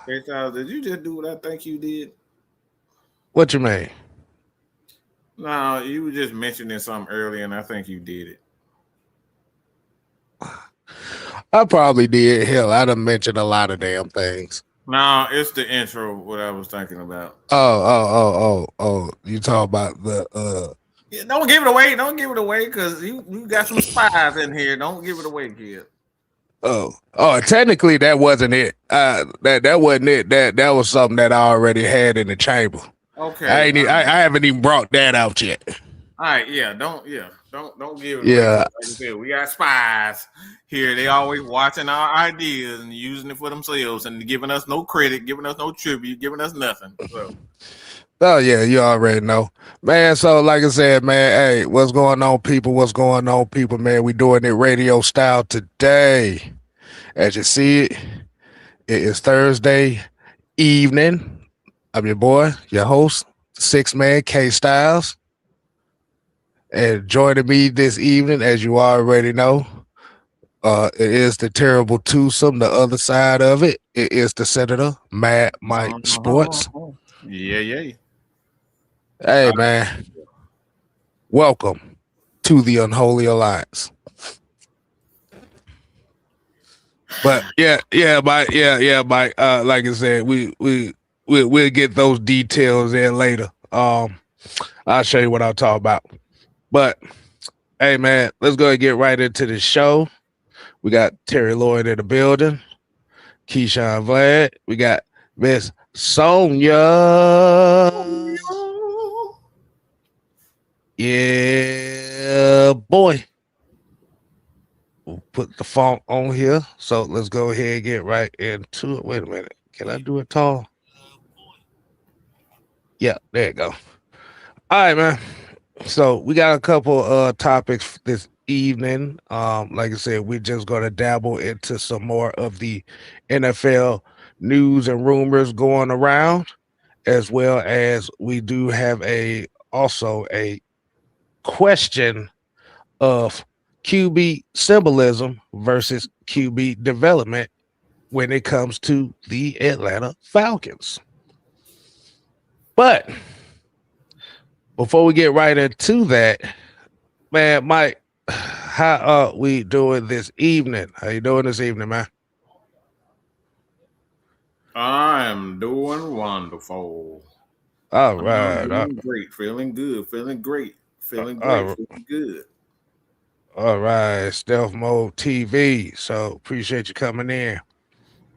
Hey, Charles, did you just do what I think you did? What you mean? No, you were just mentioning something earlier, and I think you did it. I probably did. Hell, I done mentioned a lot of damn things. No, it's the intro. What I was thinking about. Oh. You talk about the Yeah, don't give it away. Don't give it away, because you got some spies in here. Don't give it away, kid. Technically that wasn't it. That wasn't it. That was something that I already had in the chamber. Okay. I haven't even brought that out yet. All right. Yeah. Don't give it away. 'Cause Yeah. like I said, we got spies here. They always watching our ideas and using it for themselves and giving us no credit, giving us no tribute, giving us nothing. So Oh yeah, you already know. Man, so like I said, man, hey, what's going on, people? What's going on, people, man? We doing it radio style today. As you see it, it is Thursday evening. I'm your boy, your host, Six Man K Styles. And joining me this evening, as you already know, it is the terrible twosome. The other side of it, it is the Senator Mad Mike Sports. yeah. Hey man, welcome to the Unholy Alliance. But Mike. Like I said, we'll get those details in later. I'll show you what I'll talk about. But hey man, let's go and get right into the show. We got Terry Lloyd in the building, Keyshawn Vlad. We got Miss Sonia. Yeah, boy. We'll put the font on here. So let's go ahead and get right into it. Wait a minute. Can I do it tall? Yeah, there you go. All right, man. So we got a couple topics this evening. Like I said, we're just gonna dabble into some more of the NFL news and rumors going around, as well as we do have a question of QB symbolism versus QB development when it comes to the Atlanta Falcons. But before we get right into that, man, Mike, how are we doing this evening? How you doing this evening, man? I am doing wonderful. All I'm right. doing great. Feeling good. Feeling great. Feeling great. All Feeling good. right. Stealth Mode TV. So appreciate you coming in.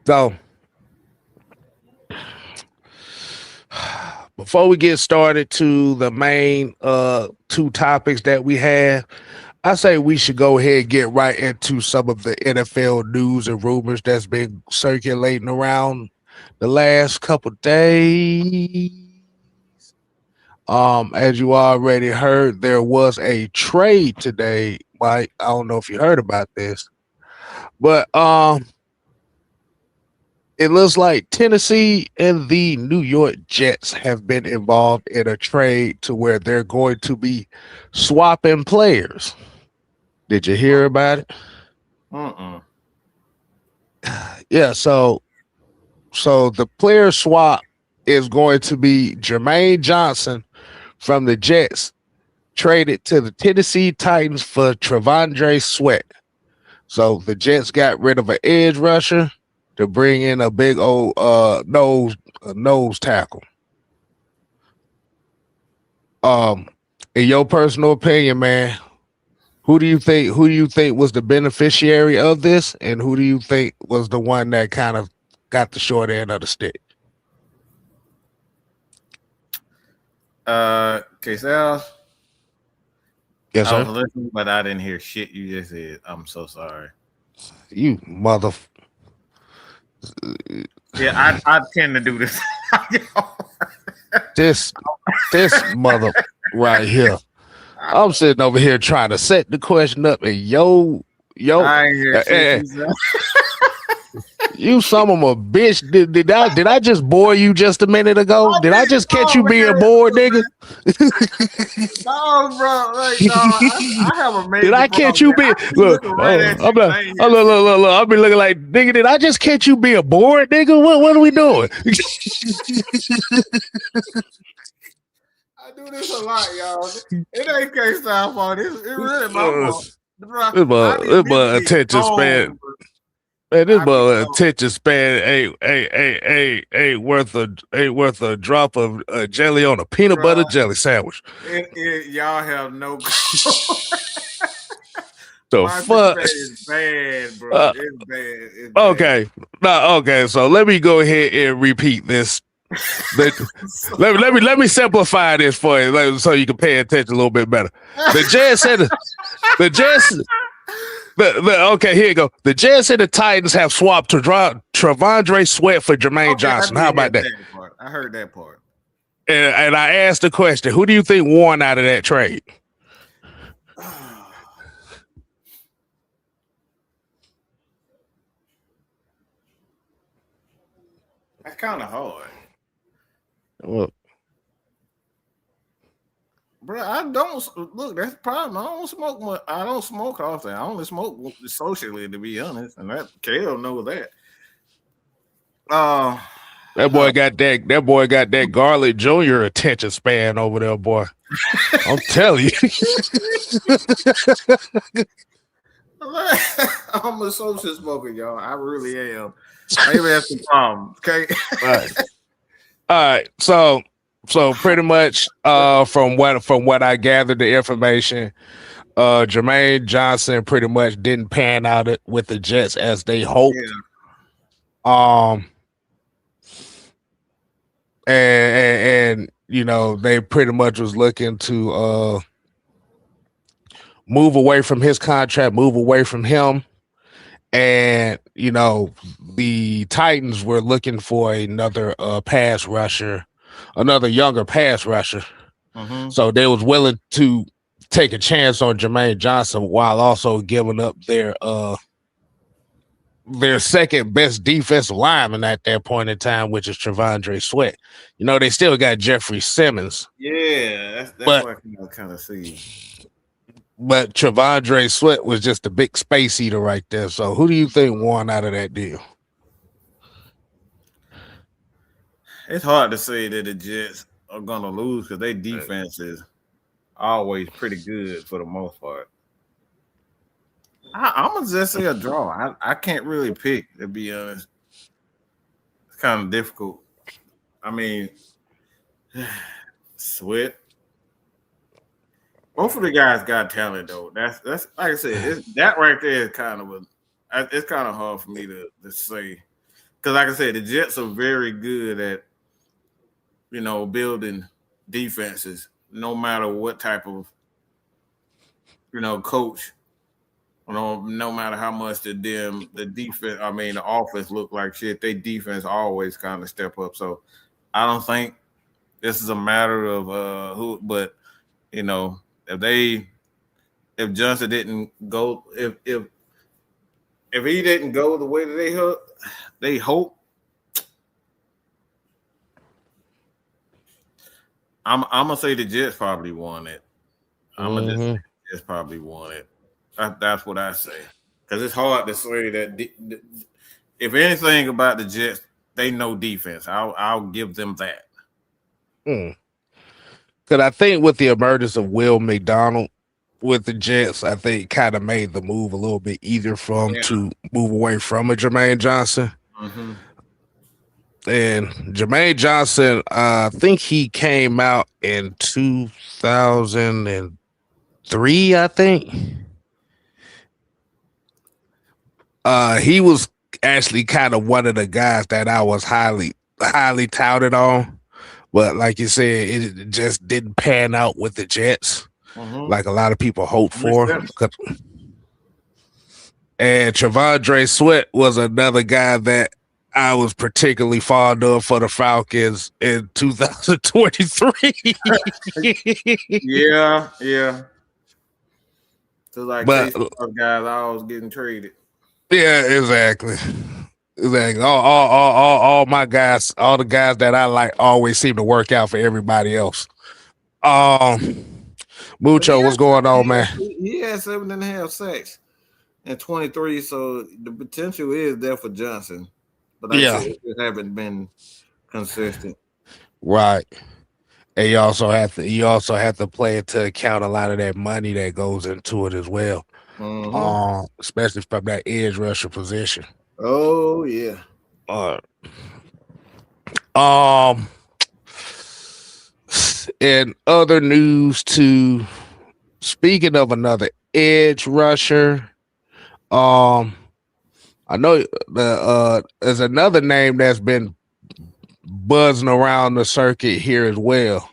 So before we get started to the main two topics that we have, I say we should go ahead and get right into some of the NFL news and rumors that's been circulating around the last couple days. As you already heard, there was a trade today. Mike, I don't know if you heard about this, but it looks like Tennessee and the New York Jets have been involved in a trade to where they're going to be swapping players. Did you hear about it? Uh-uh. Yeah, so the player swap is going to be Jermaine Johnson from the Jets traded to the Tennessee Titans for Trevondre Sweat. So the Jets got rid of an edge rusher to bring in a big old nose tackle. In your personal opinion, man, who do you think was the beneficiary of this, and who do you think was the one that kind of got the short end of the stick? Sal, Yes, I was sir. listening, but I didn't hear shit you just said. I'm so sorry. You mother. Yeah, I tend to do this. this mother right here. I'm sitting over here trying to set the question up, and yo, I ain't hear shit you said. You some of a bitch. Did I just bore you just a minute ago? Did I just catch you being bored, nigga? No, bro. Like, no, I have a major Did I catch you being look? I'm like, look. I'll be looking like nigga. Did I just catch you being bored, nigga? What are we doing? I do this a lot, y'all. It ain't K-Style fault. It really my fault. This my attention span. Man, this boy attention span ain't worth a drop of jelly on a peanut butter jelly sandwich. Y'all have no. The my fuck is bad, bro. It's bad. It's okay, okay. So let me go ahead and repeat this. let me simplify this for you, so you can pay attention a little bit better. The Jazz said okay, here you go. The Jazz and the Titans have swapped to Travondre Sweat for Jermaine Johnson. How about that? I heard that part. And I asked the question, who do you think won out of that trade? That's kind of hard. Well, bro, I don't look. That's the problem. I don't smoke much. I don't smoke often. I only smoke socially, to be honest, and that Kale knows that. That boy got that Garlic Jr. attention span over there, boy. I'm telling you. I'm a social smoker, y'all. I really am. Maybe that's the problem. Okay. All right. So pretty much from what I gathered the information, Jermaine Johnson pretty much didn't pan out with the Jets as they hoped. Yeah. And you know, they pretty much was looking to move away from his contract, move away from him. And, you know, the Titans were looking for another pass rusher, another younger pass rusher. Mm-hmm. So they was willing to take a chance on Jermaine Johnson while also giving up their second best defensive lineman at that point in time, which is Travondre Sweat. You know, they still got Jeffrey Simmons. Yeah, that's what I can kind of see. But Travondre Sweat was just a big space eater right there. So who do you think won out of that deal? It's hard to say that the Jets are going to lose because their defense is always pretty good for the most part. I'm going to just say a draw. I can't really pick, to be honest. It's kind of difficult. I mean, Sweat. Both of the guys got talent, though. That's like I said, that right there is kind of it's kind of hard for me to say. Because like I said, the Jets are very good at, you know, building defenses, no matter what type of, you know, coach. No matter how much the defense, I mean, the offense look like shit, they defense always kind of step up. So I don't think this is a matter of who, but, you know, if Johnson didn't go, if he didn't go the way that they hope, I'm gonna say the Jets probably won it. I'm gonna just say the Jets probably won it. That's what I say, because it's hard to say that. If anything about the Jets, they know defense. I'll give them that. Because I think with the emergence of Will McDonald with the Jets, I think kind of made the move a little bit easier for him to move away from a Jermaine Johnson. Mm-hmm. And Jermaine Johnson, I think he came out in 2003, I think. He was actually kind of one of the guys that I was highly touted on. But like you said, it just didn't pan out with the Jets like a lot of people hoped for. And Travondre Sweat was another guy that I was particularly fond of for the Falcons in 2023. Yeah. So like guys always getting traded. Yeah, exactly. Like all my guys, all the guys that I like always seem to work out for everybody else. Mucho, what's going on, man? He had 7.5 sacks and 23, so the potential is there for Johnson. But like I said, it just haven't been consistent. Right. And you also have to play into account a lot of that money that goes into it as well. Especially from that edge rusher position. Oh yeah. In other news too, speaking of another edge rusher, I know there's another name that's been buzzing around the circuit here as well.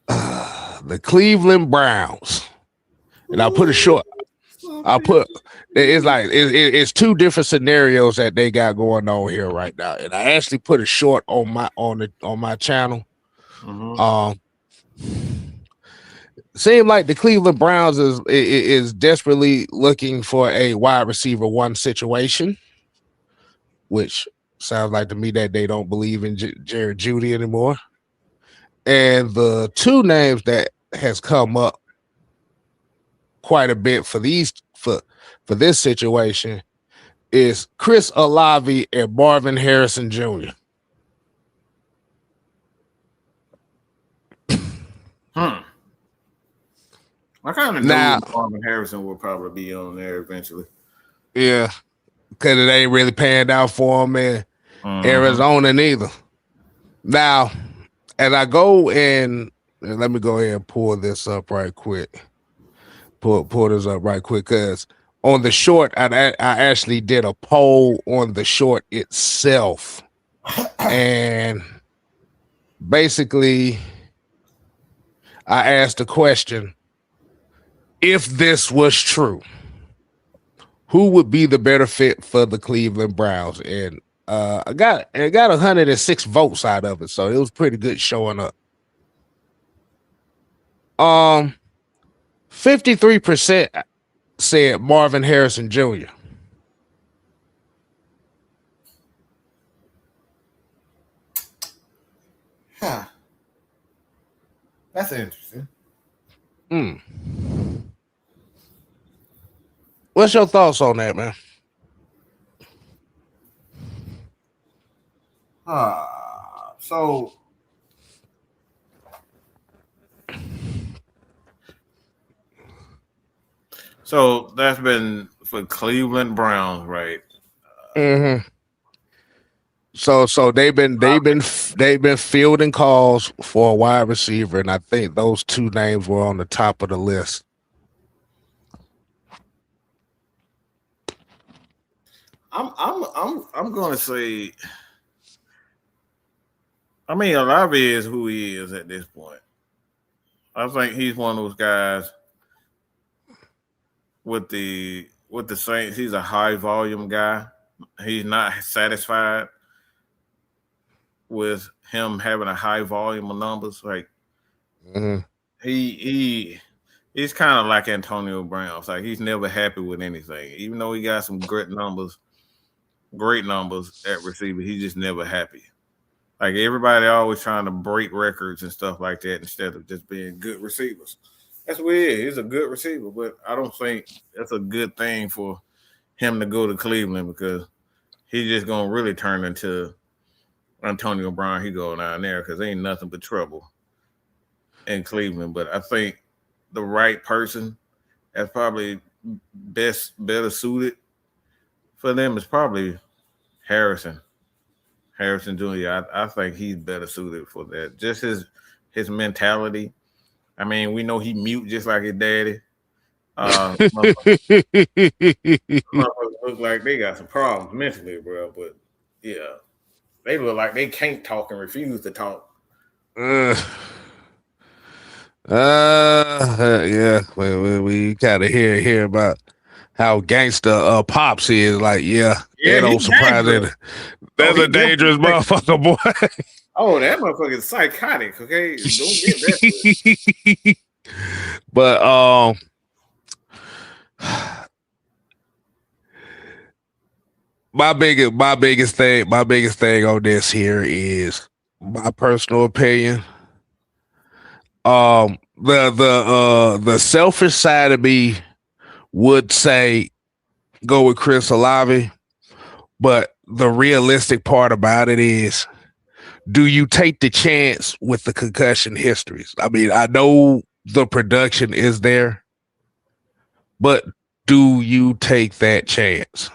The Cleveland Browns. And I'll put it short. It's two different scenarios that they got going on here right now. And I actually put it short on my channel. Seemed like the Cleveland Browns is desperately looking for a wide receiver one situation, which sounds like to me that they don't believe in Jared Jeudy anymore. And the two names that has come up quite a bit for this situation is Chris Olave and Marvin Harrison Jr. I kind of know Marvin Harrison will probably be on there eventually. Yeah, because it ain't really panned out for him in Arizona neither. Now, as I go in, let me go ahead and pull this up right quick. Pull this up right quick, because on the short, I actually did a poll on the short itself, and basically, I asked the question: if this was true, who would be the better fit for the Cleveland Browns? And I got 106 votes out of it, so it was pretty good showing up. 53% said Marvin Harrison Jr. Huh. That's interesting. What's your thoughts on that, man? So that's been for Cleveland Browns, right? So they've been fielding calls for a wide receiver, and I think those two names were on the top of the list. I'm gonna say, I mean, Olave is who he is at this point. I think he's one of those guys with the Saints. He's a high volume guy. He's not satisfied with him having a high volume of numbers. Like he's kind of like Antonio Brown. It's like he's never happy with anything, even though he got some great numbers at receiver. He's just never happy. Like everybody always trying to break records and stuff like that instead of just being good receivers. That's what he is. He's a good receiver, but I don't think that's a good thing for him to go to Cleveland, because he's just gonna really turn into Antonio Brown. He go down there because ain't nothing but trouble in Cleveland. But I think the right person that's probably better suited for them is probably Harrison Jr. I think he's better suited for that. Just his mentality. I mean, we know he mute just like his daddy. Motherfuckers look like they got some problems mentally, bro. But yeah, they look like they can't talk and refuse to talk. Yeah. We kind of hear about how gangster Pops is. Like, it don't surprise it. That's a dangerous motherfucker, boy. Oh, that motherfucker is psychotic. Okay, don't get that. But my biggest thing on this here is my personal opinion. The selfish side of me would say go with Chris Olave, but the realistic part about it is, do you take the chance with the concussion histories? I mean, I know the production is there, but do you take that chance?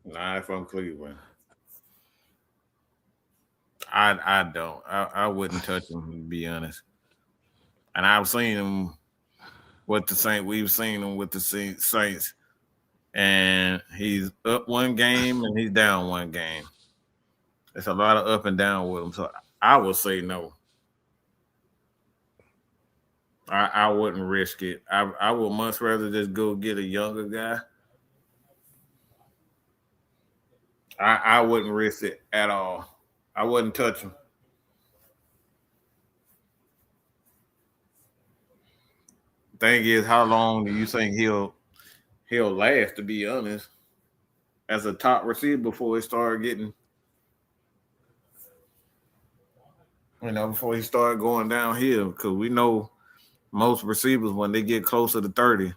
Nah, if I'm Cleveland, I don't. I wouldn't touch him to be honest. And I've seen him with the Saints. We've seen him with the Saints, and he's up one game and he's down one game. It's a lot of up and down with him. So I would say no. I wouldn't risk it. I would much rather just go get a younger guy. I wouldn't risk it at all. I wouldn't touch him. Thing is, how long do you think he'll last? To be honest, as a top receiver before he started getting, before he started going downhill, because we know most receivers when they get closer to 30,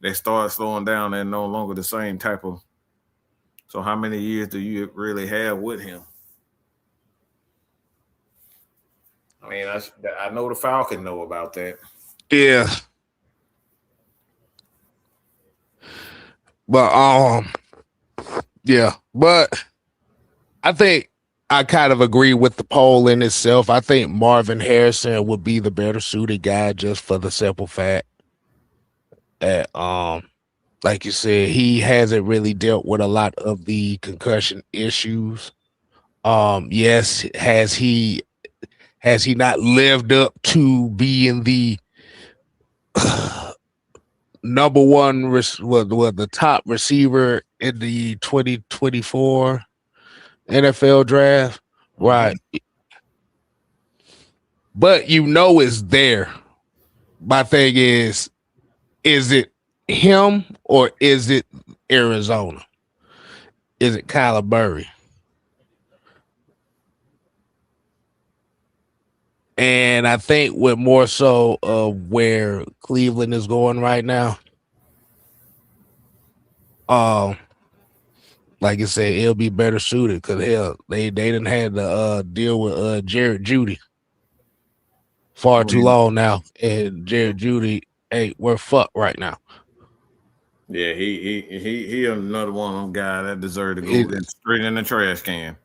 they start slowing down. They're no longer the same type of. So how many years do you really have with him? I mean, I know the Falcons know about that. Yeah. But yeah. But I think I kind of agree with the poll in itself. I think Marvin Harrison would be the better suited guy just for the simple fact that like you said, he hasn't really dealt with a lot of the concussion issues. Yes, has he not lived up to being the number one the top receiver in the 2024 NFL draft? Right. But it's there. My thing is it him or is it Arizona? Is it Kyler Murray? And I think with more so of where Cleveland is going right now, like I said, it'll be better suited because hell, they didn't have to deal with Jared Judy far too long now, and Jared Judy, hey, we're fucked right now. Yeah, he another one of them guys that deserve to go straight in the trash can.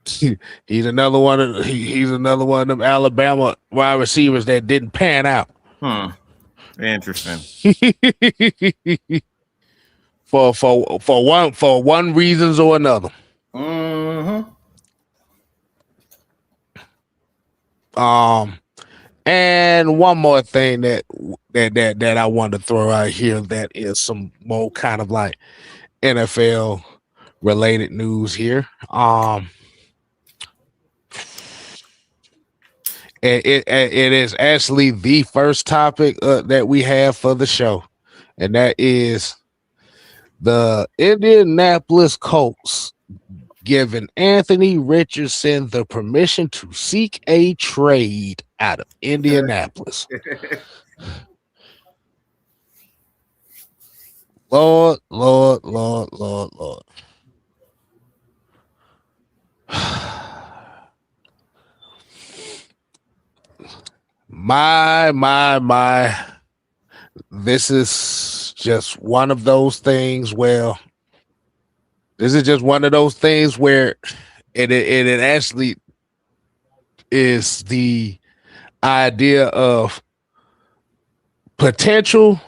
He's another one of them Alabama wide receivers that didn't pan out. Interesting. for one reasons or another. Mm-hmm. And one more thing that I wanted to throw out here that is some more kind of like NFL related news here. It is actually the first topic that we have for the show, and that is the Indianapolis Colts giving Anthony Richardson the permission to seek a trade out of Indianapolis. Lord. My. This is just one of those things where it actually is the idea of potential,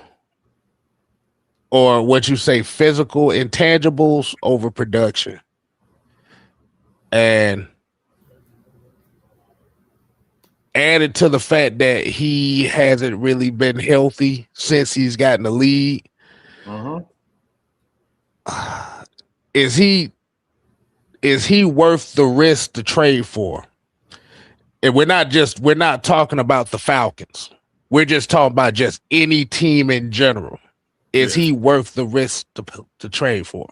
or what you say, physical intangibles over production. And added to the fact that he hasn't really been healthy since he's gotten the lead. Is he worth the risk to trade for? And we're not talking about the Falcons. We're just talking about just any team in general. Is he worth the risk to trade for?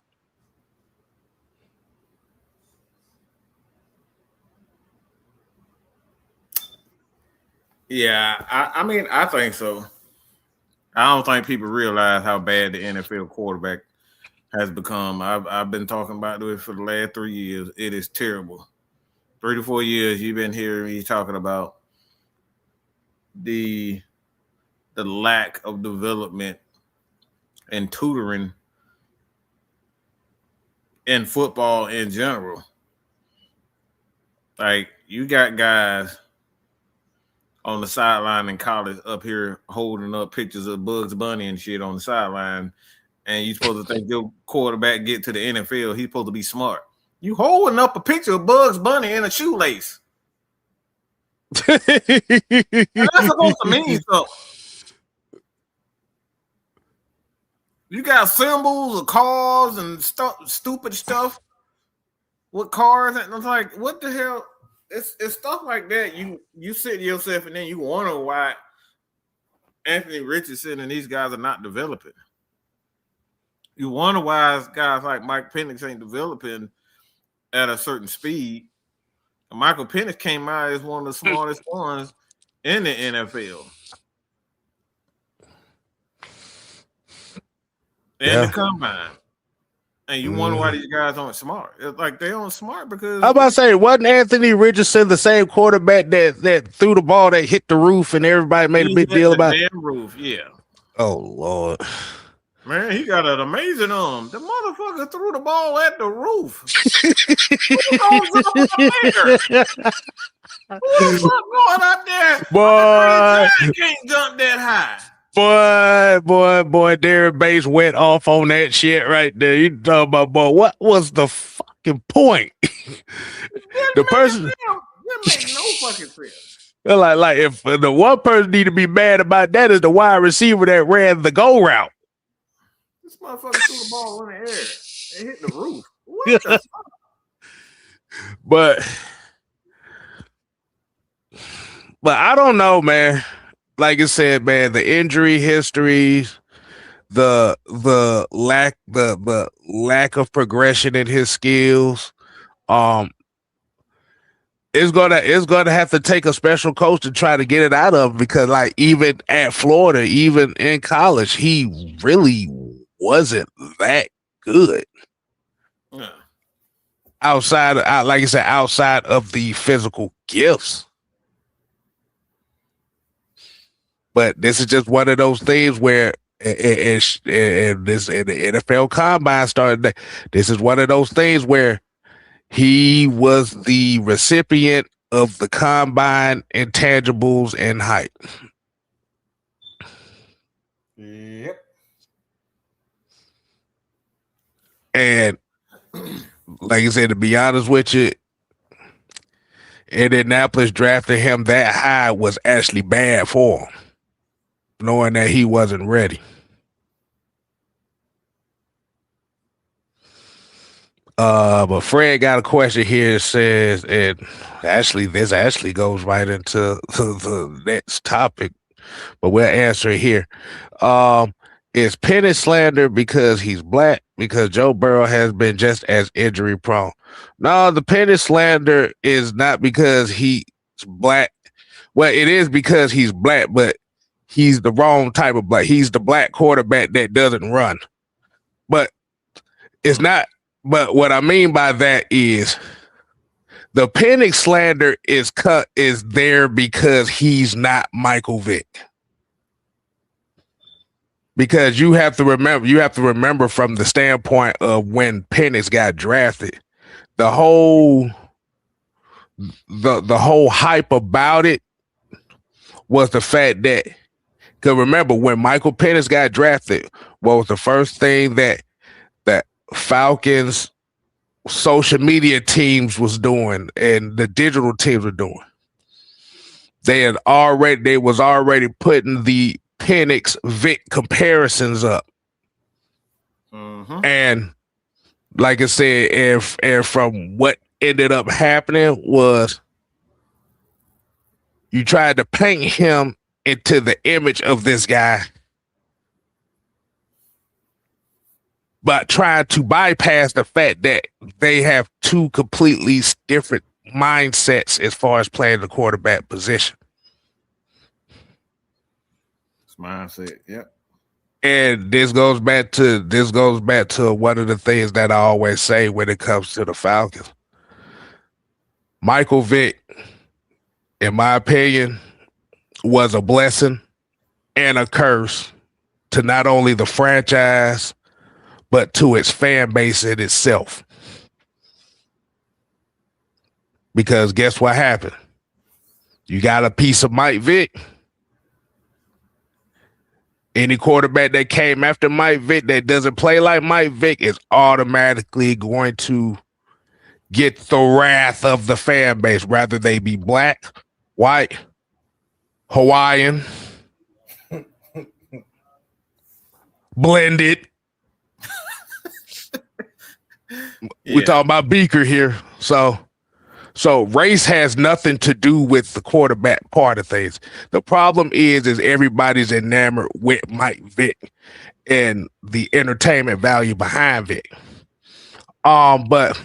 Yeah, I mean, I think so. I don't think people realize how bad the NFL quarterback has become. I've been talking about this for the last 3 years. It is terrible. 3 to 4 years you've been hearing me talking about the lack of development and tutoring in football in general. Like you got guys on the sideline in college up here holding up pictures of Bugs Bunny and shit on the sideline, and you supposed to think your quarterback get to the NFL, he's supposed to be smart. You holding up a picture of Bugs Bunny in a shoelace. And that's supposed to mean something. You got symbols of cars and stupid stuff with cars, and it's like, what the hell? It's stuff like that. You sit to yourself and then you wonder why Anthony Richardson and these guys are not developing. You wonder why guys like Mike Penix ain't developing at a certain speed. Michael Penix came out as one of the smartest ones in the NFL. And the combine. And you wonder why these guys aren't smart. It's like they aren't smart because I was about to say, wasn't Anthony Richardson the same quarterback that threw the ball that hit the roof and everybody made a big deal about it? Damn roof, yeah. Oh Lord. Man, he got an amazing arm. The motherfucker threw the ball at the roof. Who the fuck going out there? Boy, can't jump that high. Boy, Darren Bates went off on that shit right there. You talking about, boy, what was the fucking point? The person that makes no fucking sense. Like if the one person need to be mad about that is the wide receiver that ran the go route. This motherfucker threw the ball in the air and hit the roof. What the fuck? But I don't know, man. Like I said, man, the injury histories, the lack of progression in his skills, it's gonna have to take a special coach to try to get it out of him, because like even at Florida, even in college, he really wasn't that good. Yeah. Outside of the physical gifts. But this is just one of those things where in the NFL Combine started. This is one of those things where he was the recipient of the Combine intangibles and height. Yep. And like I said, to be honest with you, Indianapolis drafting him that high was actually bad for him, knowing that he wasn't ready. But Fred got a question here. It says, and actually, this actually goes right into the next topic, but we'll answer it here. Is Penix slander because he's black? Because Joe Burrow has been just as injury prone. No, the Penix slander is not because he's black. Well, it is because he's black, but he's the wrong type of black. He's the black quarterback that doesn't run. But it's not. But what I mean by that is the Penix slander is there because he's not Michael Vick. Because you have to remember from the standpoint of when Penix got drafted, the whole hype about it was the fact that, because remember when Michael Penix got drafted, what was the first thing that Falcons social media teams was doing and the digital teams were doing? They was already putting the Penix Vic comparisons up. And like I said, and from what ended up happening was you tried to paint him into the image of this guy but trying to bypass the fact that they have two completely different mindsets as far as playing the quarterback position. It's mindset, yep. And this goes back to one of the things that I always say when it comes to the Falcons. Michael Vick, in my opinion, was a blessing and a curse to not only the franchise, but to its fan base in itself. Because guess what happened? You got a piece of Mike Vick. Any quarterback that came after Mike Vick that doesn't play like Mike Vick is automatically going to get the wrath of the fan base, whether they be black, white, Hawaiian, blended. We're talking about Beaker here. So race has nothing to do with the quarterback part of things. The problem is everybody's enamored with Mike Vick and the entertainment value behind Vick. But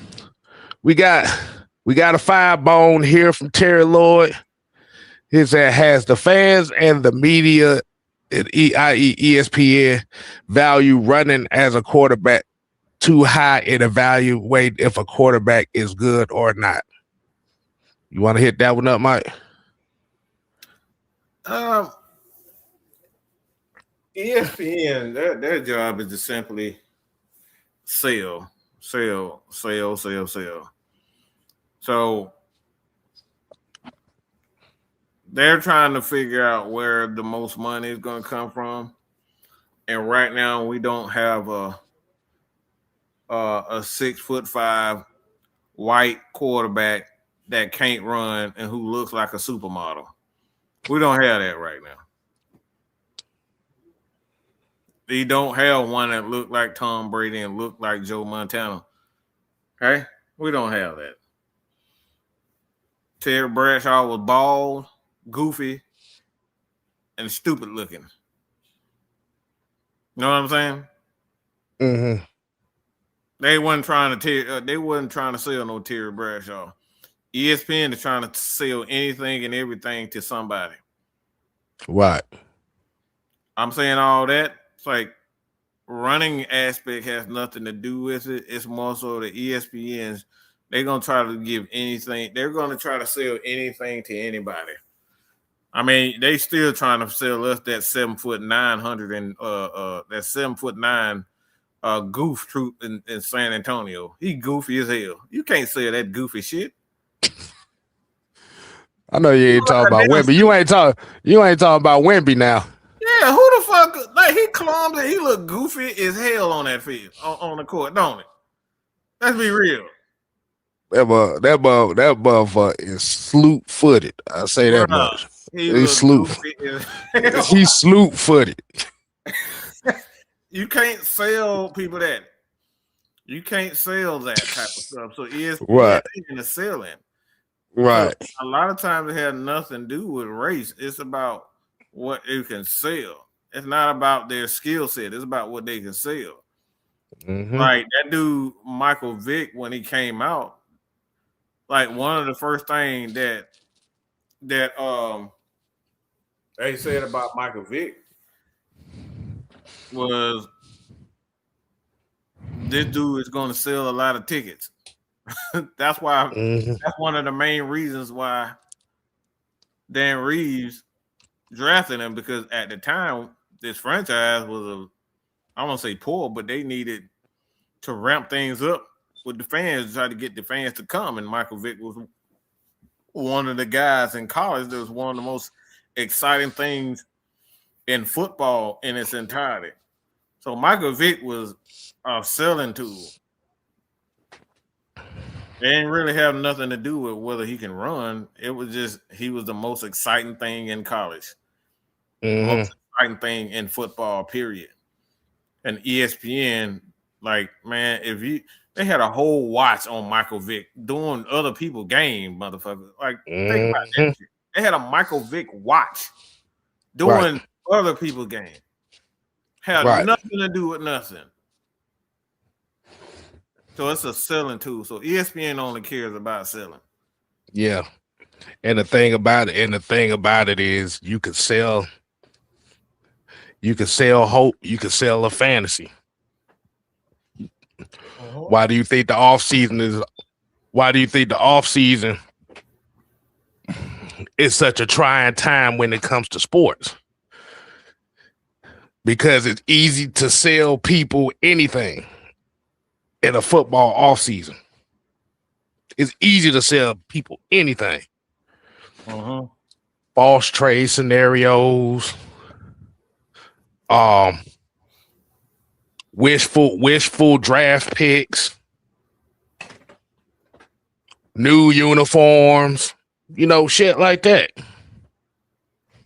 we got a 5-bone here from Terry Lloyd. He said, has the fans and the media, i.e. ESPN, value running as a quarterback too high in evaluate if a quarterback is good or not? You want to hit that one up, Mike? ESPN, their job is to simply sell. So they're trying to figure out where the most money is going to come from. And right now we don't have a 6'5" white quarterback that can't run and who looks like a supermodel. We don't have that right now. They don't have one that looked like Tom Brady and looked like Joe Montana. Okay? We don't have that. Terry Bradshaw was bald, goofy, and stupid looking. You know what I'm saying? Mm-hmm. They wasn't trying to sell no Terry Bradshaw. ESPN is trying to sell anything and everything to somebody. Right. I'm saying all that. It's like running aspect has nothing to do with it. It's more so the ESPNs. They're going to try to give anything. They're going to try to sell anything to anybody. I mean, they still trying to sell us that 7'9" and that 7'9" goof troop in San Antonio. He goofy as hell. You can't sell that goofy shit. I know you ain't talking about Wemby. You ain't talking about Wemby now. Yeah, who the fuck? Like, he clumsy. He look goofy as hell on that field, on the court, don't it? Let's be real. That motherfucker is sloop-footed. I say that much. He's sloop-footed. You can't sell people that. You can't sell that type of stuff. So ESPN is selling. Right. So a lot of times it has nothing to do with race. It's about what you can sell. It's not about their skill set. It's about what they can sell. Mm-hmm. Like that dude, Michael Vick, when he came out, like one of the first things that they said about Michael Vick was this dude is going to sell a lot of tickets. That's why. Mm-hmm. That's one of the main reasons why Dan Reeves drafted him, because at the time this franchise was I won't say poor, but they needed to ramp things up with the fans to try to get the fans to come. And Michael Vick was one of the guys in college that was one of the most exciting things in football in its entirety. So Michael Vick was a selling tool. It didn't really have nothing to do with whether he can run. It was just he was the most exciting thing in college. Mm-hmm. Most exciting thing in football, period. And ESPN, like, man, they had a whole watch on Michael Vick doing other people's game, motherfucker. Like, think about that shit. They had a Michael Vick watch doing other people's game. Had nothing to do with nothing. So it's a selling tool. So ESPN only cares about selling. Yeah. And the thing about it is you can sell hope, you can sell a fantasy. Why do you think the off season is such a trying time when it comes to sports? Because it's easy to sell people anything in a football off season. It's easy to sell people anything. False trade scenarios, wishful draft picks, new uniforms, shit like that.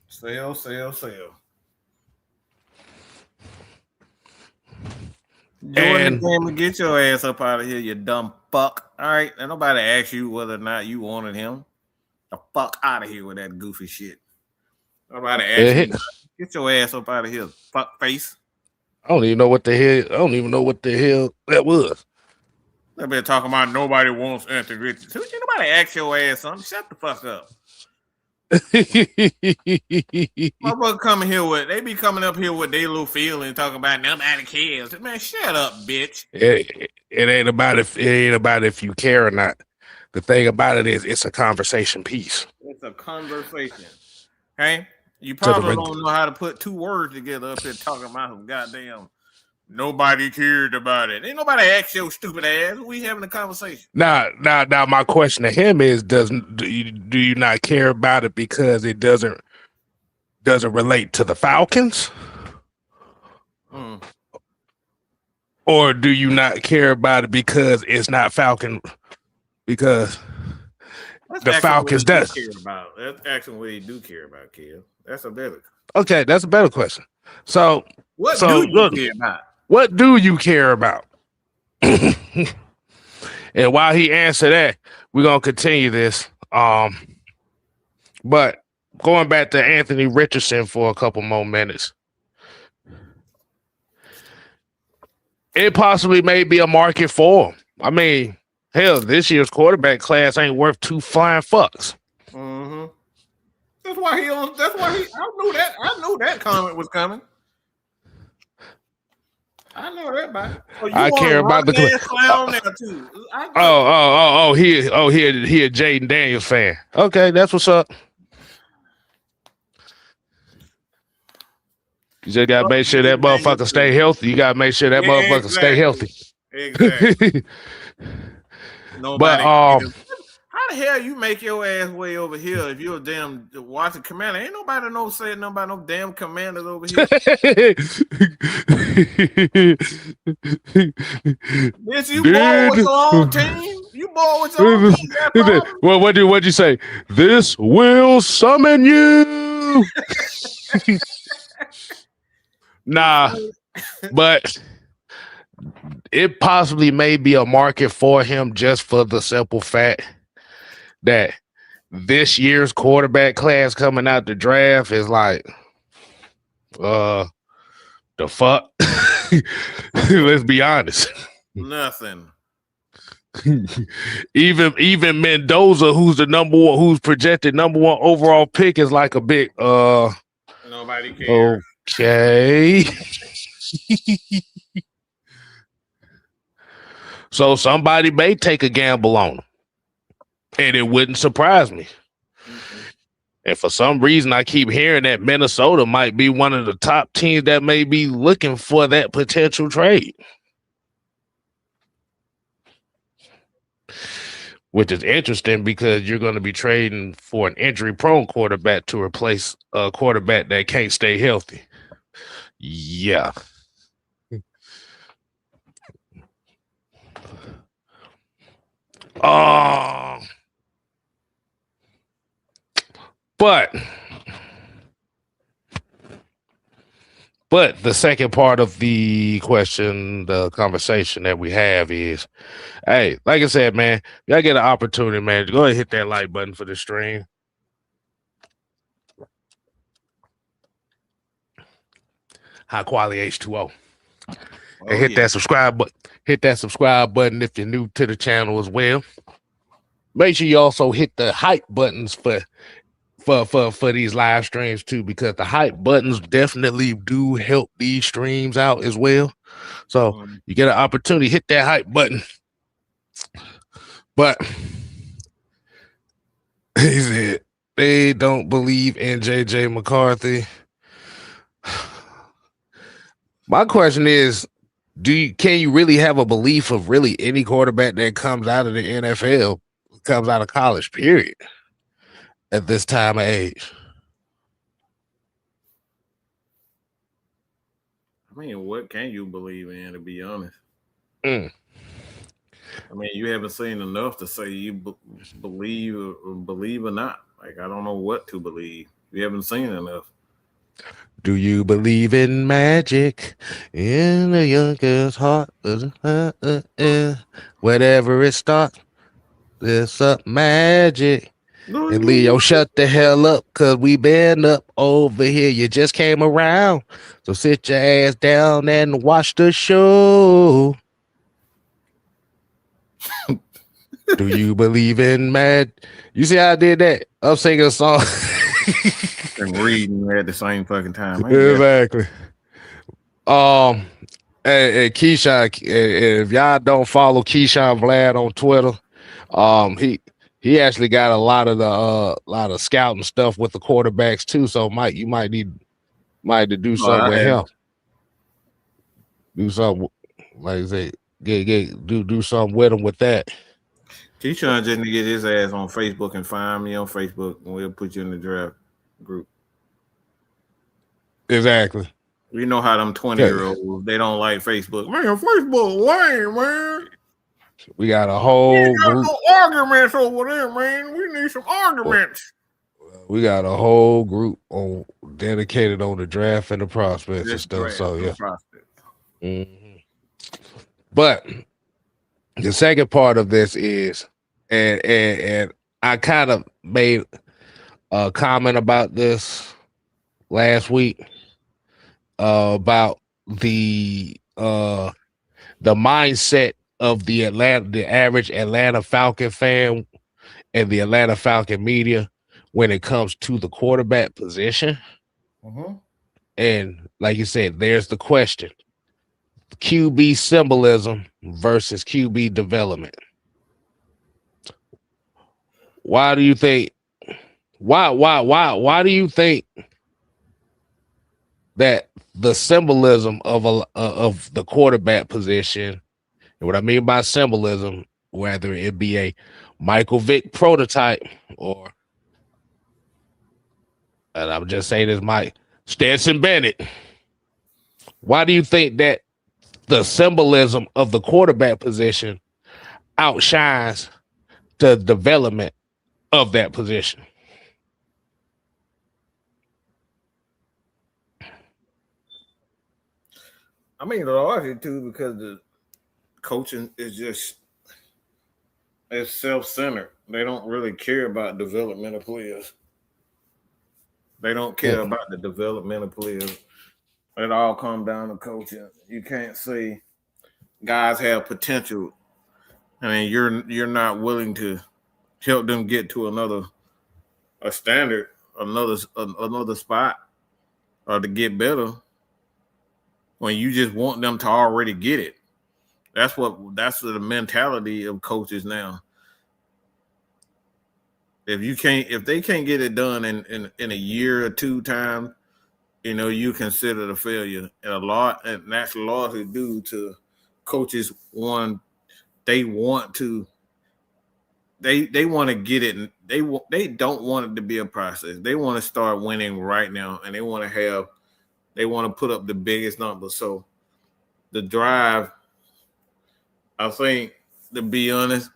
Sell. Jordan Gamer, get your ass up out of here, you dumb fuck. All right, and nobody asked you whether or not you wanted him. The fuck out of here with that goofy shit. Nobody asked you. Get your ass up out of here, fuck face. I don't even know what the hell that was. They've been talking about nobody wants Anthony Richardson. Nobody asked your ass something. Shut the fuck up. Motherfucker coming here with they be coming up here with their little feeling talking about nobody cares. Man, shut up, bitch. It ain't about if you care or not. The thing about it is it's a conversation piece. It's a conversation. Okay? You probably don't know how to put two words together up here talking about some goddamn nobody cared about it. Ain't nobody asked your stupid ass. We having a conversation. Now, my question to him is: do you not care about it because it doesn't relate to the Falcons, or do you not care about it because it's not Falcon? Because the Falcons does care about. That's actually what they do care about, kid. That's a better. Okay, that's a better question. So, what do you care about? What do you care about? And while he answered that, we're gonna continue this. But going back to Anthony Richardson for a couple more minutes, it possibly may be a market for him. I mean, hell, this year's quarterback class ain't worth two flying fucks. Mm-hmm. That's why he. I knew that comment was coming. I know everybody. Oh, I care about the clown there too. He a Jaden Daniels fan. Okay, that's what's up. You just gotta make sure that motherfucker stay healthy. You gotta make sure that motherfucker stay healthy. Exactly. Nobody. How the hell you make your ass way over here if you're a damn watching commander? Ain't nobody saying nothing about no damn commanders over here. Bitch, you born with your own team? You born with your own team? Well, what'd you say? This will summon you. Nah, but it possibly may be a market for him just for the simple fact that this year's quarterback class coming out the draft is like, the fuck? Let's be honest. Nothing. Even Mendoza, who's projected number one overall pick, is like a big nobody cares. Okay. So somebody may take a gamble on him. And it wouldn't surprise me. Mm-hmm. And for some reason, I keep hearing that Minnesota might be one of the top teams that may be looking for that potential trade. Which is interesting because you're going to be trading for an injury-prone quarterback to replace a quarterback that can't stay healthy. Yeah. But the second part of the question, the conversation that we have is, hey, like I said, man, y'all get an opportunity, man. Go ahead and hit that like button for the stream. High quality H2O. And Oh yeah. hit that subscribe button if you're new to the channel as well. Make sure you also hit the hype buttons for these live streams too, because the hype buttons definitely do help these streams out as well. So you get an opportunity, hit that hype button. But he said they don't believe in JJ McCarthy. My question is, can you really have a belief of really any quarterback that comes out of the NFL, comes out of college, period, at this time of age? I mean, what can you believe in, to be honest? Mm. I mean, you haven't seen enough to say you believe or not. Like, I don't know what to believe. You haven't seen enough. Do you believe in magic in a young girl's heart? Whatever it starts, there's up magic. And Leo, shut the hell up, cause we been up over here. You just came around, so sit your ass down and watch the show. Do you believe in magic? You see how I did that? I'm singing a song. And reading at the same fucking time. Exactly. And Keyshawn, if y'all don't follow Keyshawn Vlad on Twitter, he actually got a lot of scouting stuff with the quarterbacks too. So Mike, you might need to do something with him. Do something like I say, do something with him with that. Keyshawn just need to get his ass on Facebook and find me on Facebook, and we'll put you in the draft group. Exactly. You know how them 20-year-olds, they don't like Facebook. Man, Facebook lame, man. We got a whole group. No arguments over there, man. We need some arguments. We got a whole group dedicated on the draft and the prospects and stuff. So yeah. Mm-hmm. But the second part of this is, and I kind of made a comment about this last week about the mindset of the average Atlanta Falcon fan and the Atlanta Falcon media when it comes to the quarterback position. Mm-hmm. And like you said, there's the question: QB symbolism versus QB development. Why do you think? Why do you think that the symbolism of the quarterback position, and what I mean by symbolism, whether it be a Michael Vick prototype or, and I'm just saying this, Mike Stetson Bennett. Why do you think that the symbolism of the quarterback position outshines the development of that position? I mean, largely too, because the coaching is just it's self-centered. They don't really care about developmental players. They don't care about the developmental players. It all comes down to coaching. You can't say guys have potential. I mean, you're not willing to help them get to a standard, another spot, or to get better. When you just want them to already get it. That's the mentality of coaches now. If they can't get it done in a year or two time, you consider the failure. And that's largely due to coaches. One, they want to get it. They don't want it to be a process. They want to start winning right now, and they want to put up the biggest numbers. So the drive, I think, to be honest,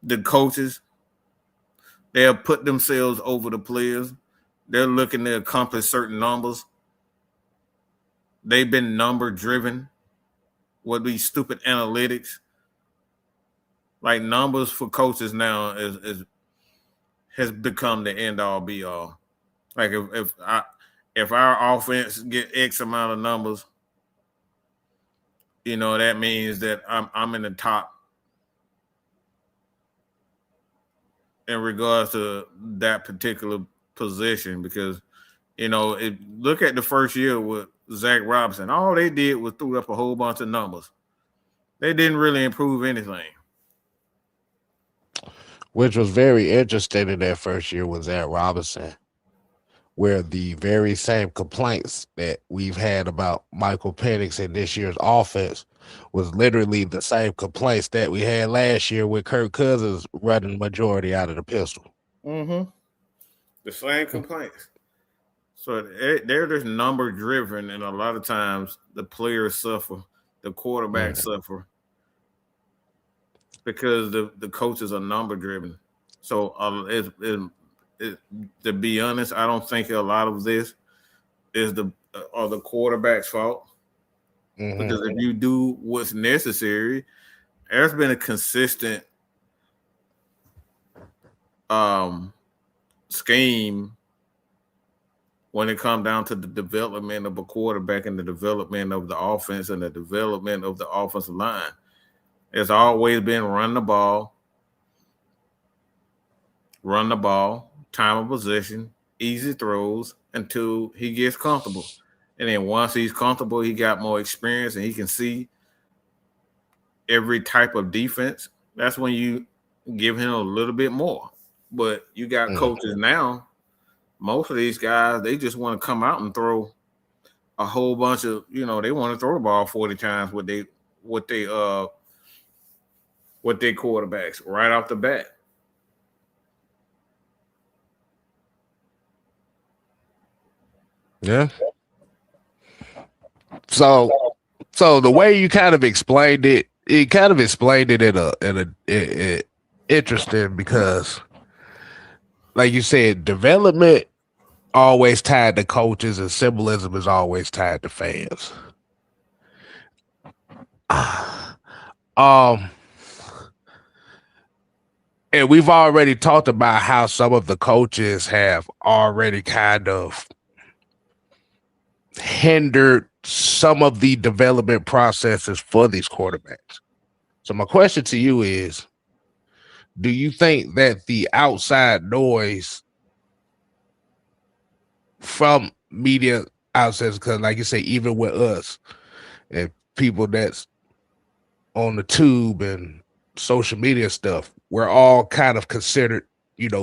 the coaches, they'll put themselves over the players. They're looking to accomplish certain numbers. They've been number driven with these stupid analytics. Like, numbers for coaches now has become the end all be all. Like, if our offense get X amount of numbers, that means that I'm in the top in regards to that particular position because look at the first year with Zach Robinson. All they did was threw up a whole bunch of numbers. They didn't really improve anything. Which was very interesting in that first year was Zach Robinson, where the very same complaints that we've had about Michael Penix in this year's offense was literally the same complaints that we had last year with Kirk Cousins running the majority out of the pistol. Mm-hmm. The same complaints. So they're just number driven, and a lot of times the players suffer, the quarterbacks suffer because the coaches are number driven. So to be honest, I don't think a lot of this is the quarterback's fault. Because if you do what's necessary, there's been a consistent scheme when it comes down to the development of a quarterback and the development of the offense and the development of the offensive line. It's always been run the ball, time of possession, easy throws until he gets comfortable. And then once he's comfortable, he got more experience and he can see every type of defense. That's when you give him a little bit more. But you got coaches now, most of these guys, they just want to come out and throw a whole bunch of, they want to throw the ball 40 times with their quarterbacks right off the bat. Yeah. So the way you kind of explained it in a interesting because, like you said, development always tied to coaches and symbolism is always tied to fans. And we've already talked about how some of the coaches have already kind of hindered some of the development processes for these quarterbacks. So my question to you is, do you think that the outside noise from media outlets, because like you say, even with us and people that's on the tube and social media stuff, we're all kind of considered,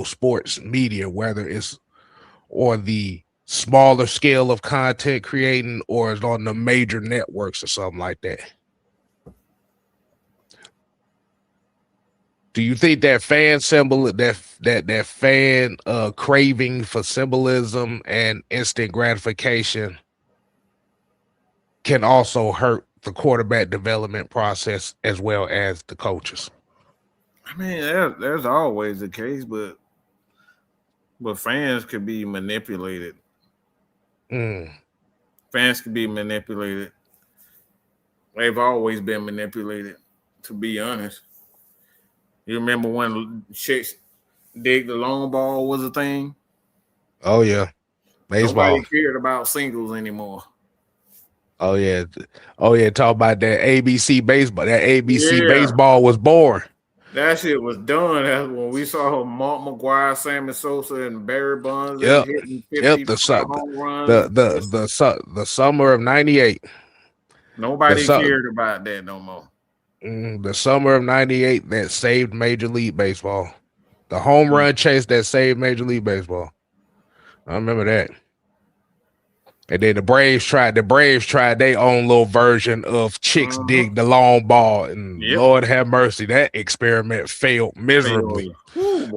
sports media, whether it's on the smaller scale of content creating or it's on the major networks or something like that. Do you think that fan craving for symbolism and instant gratification can also hurt the quarterback development process as well as the coaches? I mean, there's always the case, but fans could be manipulated. Fans can be manipulated. They've always been manipulated, to be honest. You remember when chicks dig the long ball was a thing? Oh, yeah. Baseball. Nobody cared about singles anymore. Oh, yeah. Talk about that ABC baseball. That ABC baseball was born. That shit was done. That's when we saw Mark McGwire, Sammy Sosa, and Barry Bonds hitting 50 home runs. The summer of '98. Nobody cared about that no more. The summer of '98 that saved Major League Baseball. The home run chase that saved Major League Baseball. I remember that. And then the Braves tried their own little version of chicks dig the long ball. And Lord have mercy, that experiment failed miserably. Damn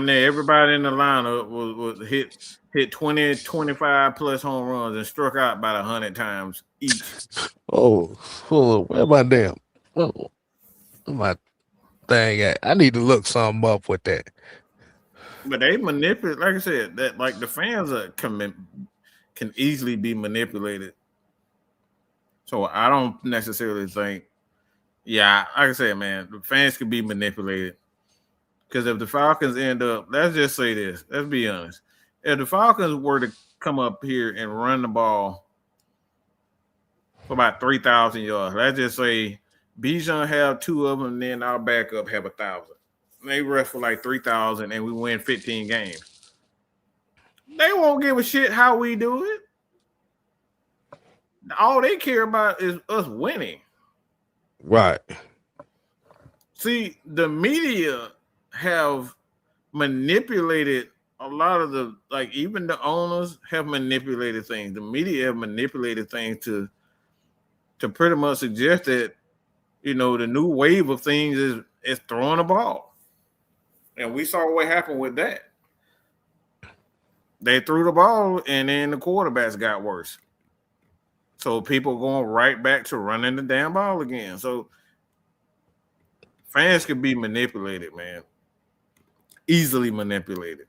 near everybody in the lineup was hit 20, 25 plus home runs and struck out about 100 times each. Where my damn? Where my thing at? I need to look something up with that. But they manipulate, like I said, that like the fans can easily be manipulated. So I don't necessarily think, like I said, man, the fans can be manipulated. Because if the Falcons end up, let's just say this, let's be honest. If the Falcons were to come up here and run the ball for about 3,000 yards. Let's just say Bijan have 2 of them, and then our backup have 1,000. They rush for like 3,000, and we win 15 games. They won't give a shit how we do it. All they care about is us winning. Right. See, the media have manipulated a lot of the, like, even the owners have manipulated things. The media have manipulated things to pretty much suggest that, you know, the new wave of things is throwing a ball. And we saw what happened with that. They threw the ball, and then the quarterbacks got worse. So people going right back to running the damn ball again. So fans can be manipulated, man. Easily manipulated.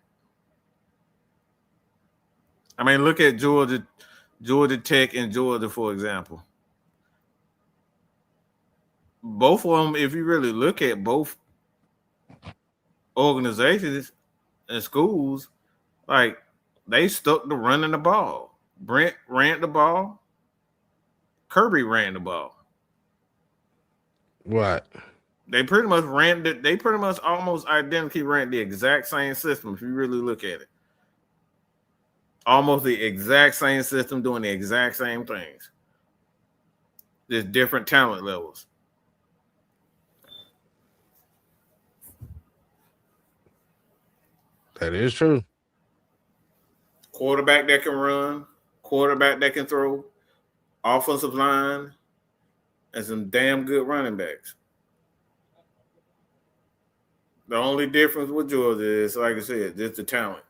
I mean, look at Georgia Tech and Georgia, for example. Both of them, if you really look at both organizations and schools, like, they stuck to running the ball. Brent ran the ball. Kirby ran the ball. Right. They pretty much they pretty much almost identically ran the exact same system if you really look at it. Almost the exact same system doing the exact same things. Just different talent levels. That is true. Quarterback that can run, quarterback that can throw, offensive line, and some damn good running backs. The only difference with Georgia is, like I said, just the talent.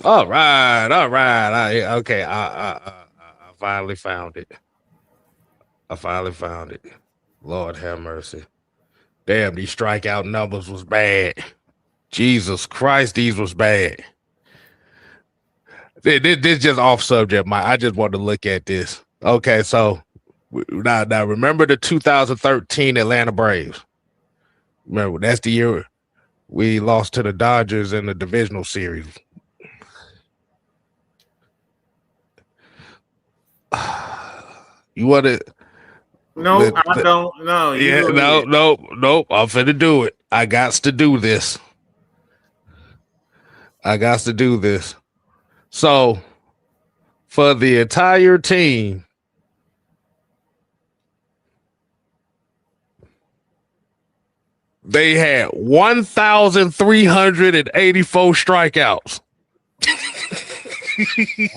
All right. I finally found it. Lord have mercy. Damn, these strikeout numbers was bad. Jesus Christ, these was bad. This just off subject, Mike. I just want to look at this. Okay, so now remember the 2013 Atlanta Braves. Remember, that's the year we lost to the Dodgers in the divisional series. You want to? No, I don't. No, nope. I'm finna do it. I got to do this. So, for the entire team, they had 1,384 strikeouts.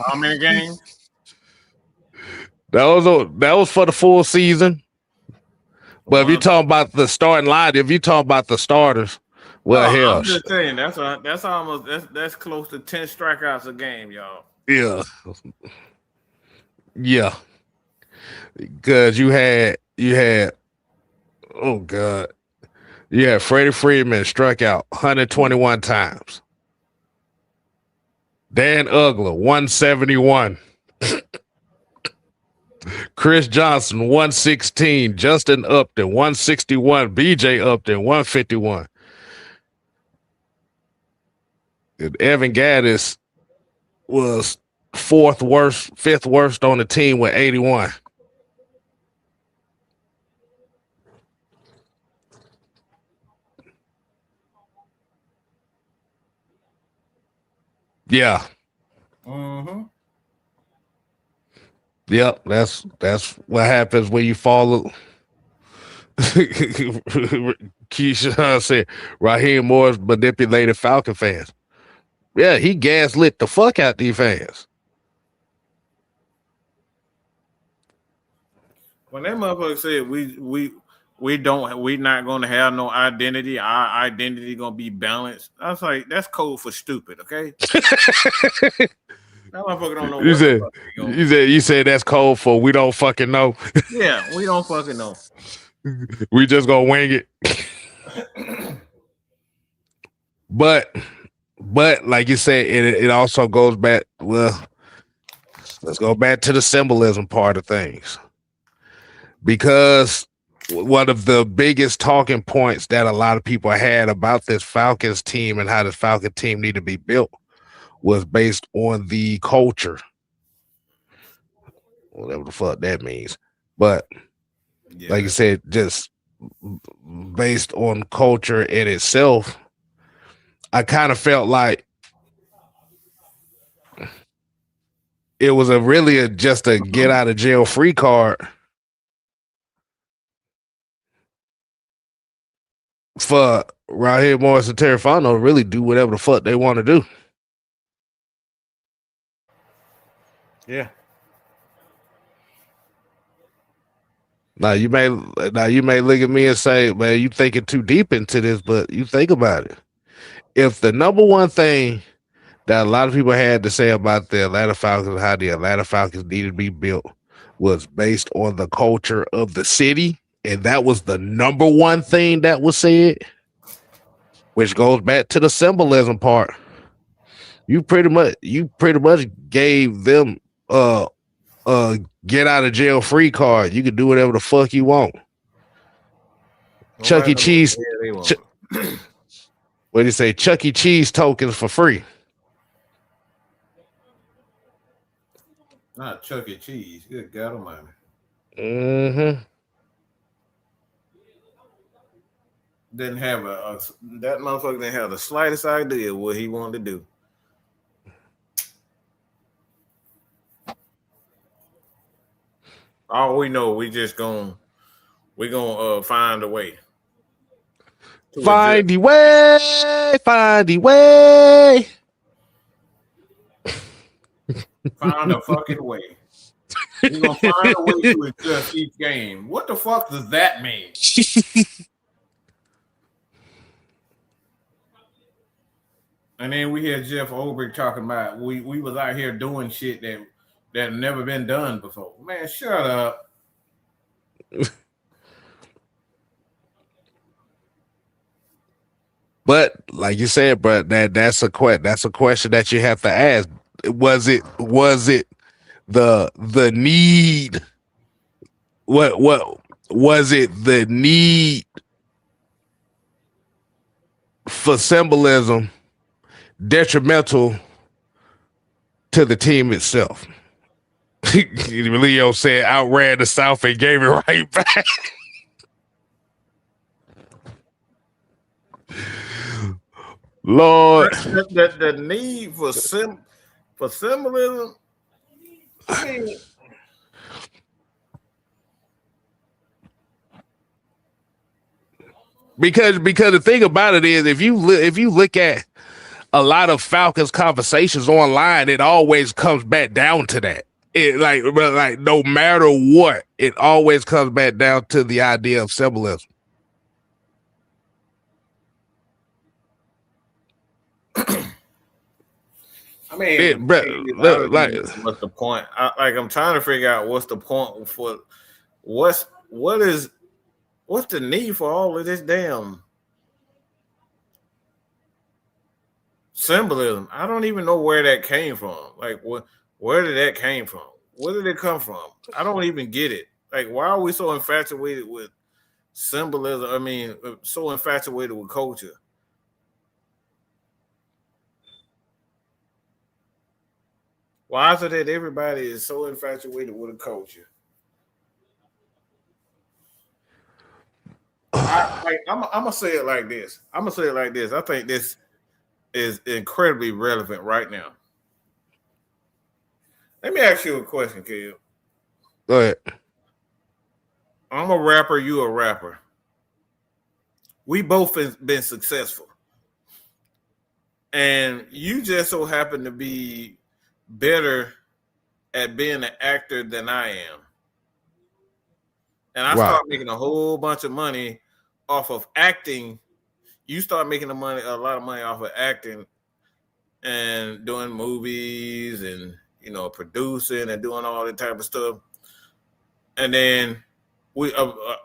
How many games? That was for the full season. But if you're talking about the starting line, if you're talking about the starters, well, hell, I'm just saying that's almost close to 10 strikeouts a game, y'all. Yeah. Because you had oh God. Yeah, Freddie Freeman struck out 121 times. Dan Ugler, 171. Chris Johnson, 116. Justin Upton, 161. BJ Upton, 151. And Evan Gaddis was fifth worst on the team with 81. Yeah. Mm-hmm. Yep, that's what happens when you follow. Keisha said Raheem Moore's manipulated Falcon fans. Yeah, he gaslit the fuck out these fans. When that motherfucker said we not gonna have no identity, our identity gonna be balanced, I was like, that's code for stupid, okay? That motherfucker don't know. You said that's code for we don't fucking know. Yeah, we don't fucking know. We just gonna wing it. But like you said, it also goes back. Well, let's go back to the symbolism part of things, because one of the biggest talking points that a lot of people had about this Falcons team and how this Falcon team need to be built was based on the culture. whatever the fuck that means. But Yeah, like you said, just based on culture in itself, I kind of felt like it was just a get out of jail free card for Raheem Morris and Terry Fontenot to really do whatever the fuck they want to do. yeah. Now you may look at me and say, man, you thinking too deep into this, but you think about it. If the number one thing that a lot of people had to say about the Atlanta Falcons, how the Atlanta Falcons needed to be built, was based on the culture of the city, and that was the number one thing that was said, which goes back to the symbolism part. You pretty much gave them get out of jail free card. You can do whatever the fuck you want. Chuck E. Cheese. What do you say? Chuck E. Cheese tokens for free. Not Chuck E. Cheese. Good God Almighty. Mm-hmm. Didn't have that motherfucker didn't have the slightest idea what he wanted to do. All we know, we gonna find a way. Find the way. Find the way. Find a fucking way. We're gonna find a way to adjust each game. What the fuck does that mean? And then we hear Jeff Olbrich talking about we was out here doing shit that never been done before. Man, shut up. But like you said, bro, that's a question that you have to ask. Was it the need? What was it the need for symbolism detrimental to the team itself? Leo said outran the South and gave it right back. Lord, the need for symbolism. I mean, because the thing about it is, if you look at a lot of Falcons conversations online, it always comes back down to that. It like no matter what, it always comes back down to the idea of symbolism. I mean, what's the point? I'm trying to figure out what's the point for what's the need for all of this damn symbolism? I don't even know where that came from. Like, where did that came from? Where did it come from? I don't even get it. Like, why are we so infatuated with symbolism? I mean, so infatuated with culture. Why is it that everybody is so infatuated with a culture? I'm gonna say it like this. I think this is incredibly relevant right now. Let me ask you a question, Kid. Go ahead. I'm a rapper. You a rapper. We both been successful, and you just so happen to be better at being an actor than I am. And I start making a whole bunch of money off of acting. You start making a lot of money off of acting and doing movies and producing and doing all that type of stuff. And then we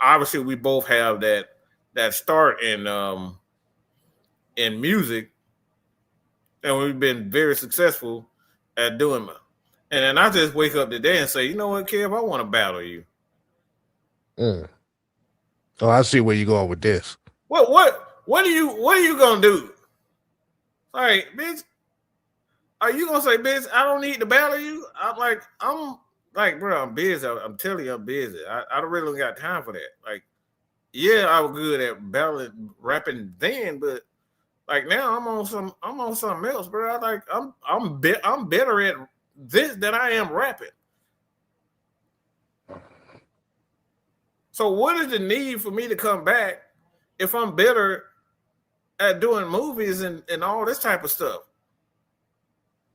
obviously we both have that start in music, and we've been very successful at doing it. And then I just wake up today and say, you know what, Kev, I want to battle you. Oh, I see where you're going with this. What are you gonna do? All right, bitch. Are you gonna say, bitch, I don't need to battle you? I'm like, bro, I'm busy. I'm telling you, I'm busy. I don't really got time for that. Like, yeah, I was good at battling rapping then, but like now I'm on something else, bro. I'm better at this than I am rapping. So what is the need for me to come back if I'm better at doing movies and all this type of stuff?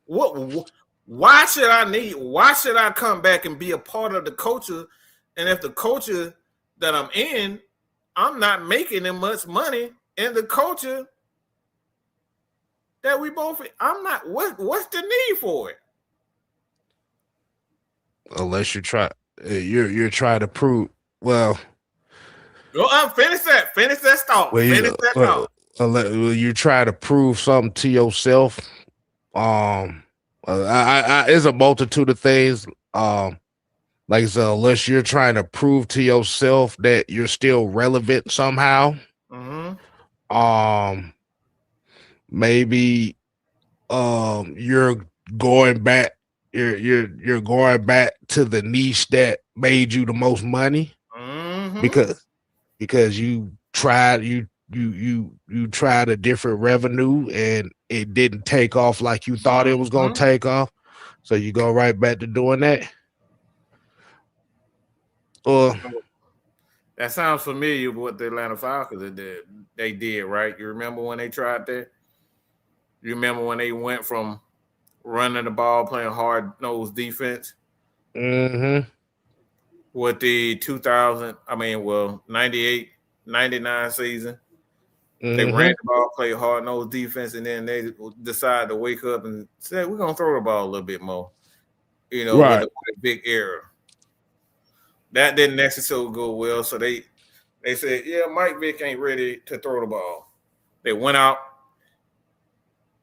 Why should I come back and be a part of the culture? And if the culture that I'm in, I'm not making them much money in the culture that we both, I'm not, what's the need for it? Unless you try, you're trying to prove. Well, Go on, finish that thought. well, Finish that thought. you try to prove something to yourself. It's a multitude of things. Like I said, unless you're trying to prove to yourself that you're still relevant somehow. Maybe you're going back. You're going back to the niche that made you the most money because you tried a different revenue and it didn't take off like you thought it was going to take off. So you go right back to doing that. Or that sounds familiar with what the Atlanta Falcons they did, right? You remember when they tried that? You remember when they went from running the ball, playing hard-nosed defense? With the 98, 99 season. They ran the ball, played hard-nosed defense, and then they decided to wake up and say, we're going to throw the ball a little bit more, with a big error. That didn't necessarily go well, so they said, yeah, Mike Vick ain't ready to throw the ball. They went out,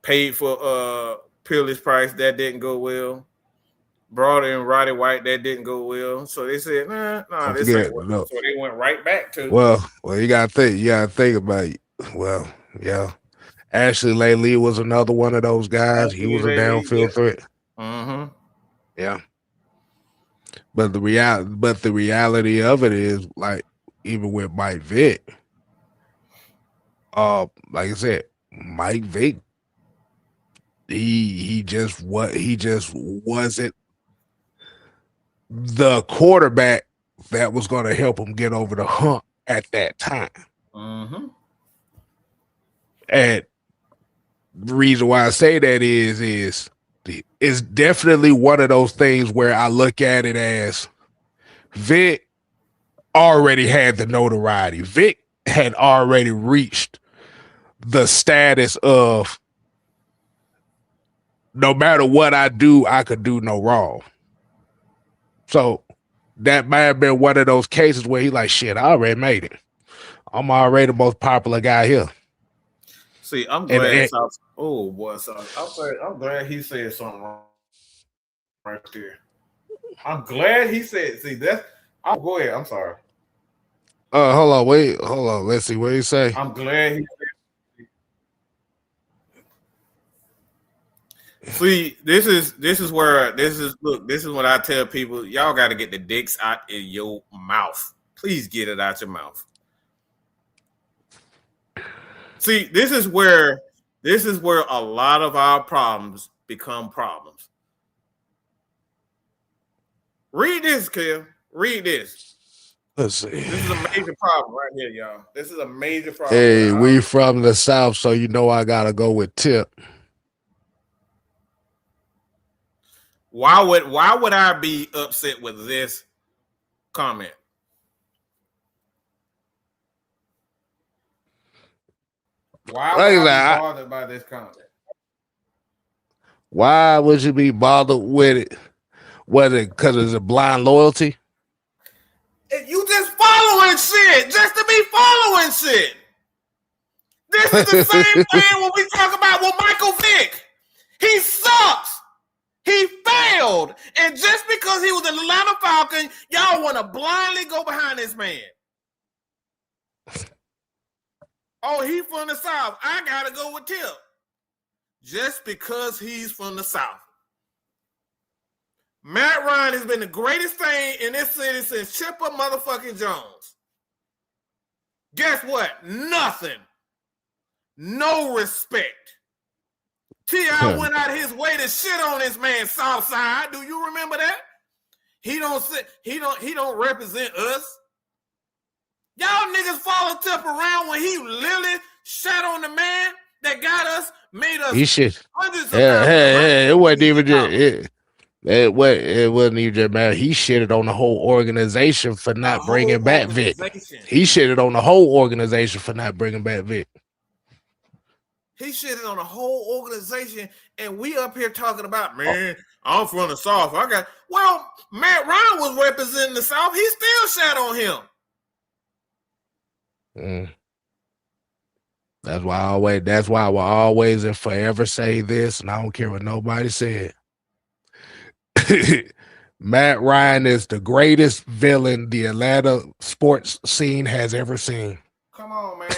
paid for Peerless Price. That didn't go well. Brought in Roddy White. That didn't go well. So they said, nah, this ain't working. No. So they went right back to. Well, you gotta think about it. Well, yeah. Ashley Lately was another one of those guys. He was a downfield threat. Yeah. But the reality of it is, like, even with Mike Vick, like I said, Mike Vick, he just wasn't the quarterback that was going to help him get over the hump at that time. And the reason why I say that is it's definitely one of those things where I look at it as Vic already had the notoriety. Vic had already reached the status of no matter what I do, I could do no wrong. So that might have been one of those cases where he's like, shit, I already made it. I'm already the most popular guy here. See, I'm glad. I'm glad he said something wrong right there. I'm glad he said. See that? I'll go ahead. I'm sorry. Hold on. Let's see what he say. I'm glad he said. See, this is what I tell people. Y'all got to get the dicks out in your mouth. Please get it out your mouth. See, this is where a lot of our problems become problems. Read this, Kel. Read this. Let's see. This is a major problem right here, y'all. This is a major problem. Hey, we from the South, so you know I gotta go with Tip. Why would I be upset with this comment? Why would I be bothered by this comment? Why would you be bothered with it? Whether because it's a blind loyalty? You just following shit, just to be following shit. This is the same thing when we talk about with Michael Vick. He sucks. He failed. And just because he was an Atlanta Falcon, y'all want to blindly go behind this man. Oh, he from the South. I got to go with Tip. Just because he's from the South. Matt Ryan has been the greatest thing in this city since Chipper motherfucking Jones. Guess what? Nothing. No respect. T.I. went out his way to shit on this man Southside. Do you remember that? He don't represent us. Y'all niggas follow Tip around when he literally shot on the man that got us, made us he shit. hundreds of Hey, it wasn't even just it wasn't even just man. He shitted on the whole organization for not bringing back Vic. He shitted on the whole organization for not bringing back Vic. He shitted on the whole organization, and we up here talking about, man, I'm from the South. Matt Ryan was representing the South. He still shot on him. That's why I will always and forever say this, and I don't care what nobody said. Matt Ryan is the greatest villain the Atlanta sports scene has ever seen. Come on, man.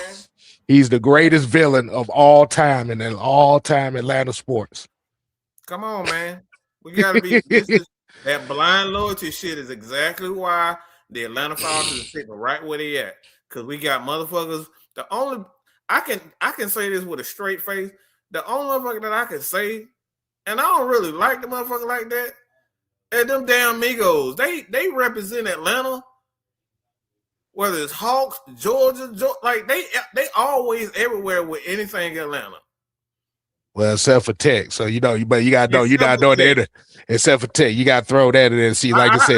He's the greatest villain of all time in all-time Atlanta sports. Come on, man. We gotta be. That blind loyalty shit is exactly why the Atlanta Falcons are sitting right where they at. Because we got motherfuckers. I can say this with a straight face. The only motherfucker that I can say, and I don't really like the motherfucker like that, and them damn Migos. They represent Atlanta. Whether it's Hawks, Georgia, like they always everywhere with anything Atlanta. Well, except for Tech, so you gotta know that. Except for Tech, you gotta throw that in and see. Like I said,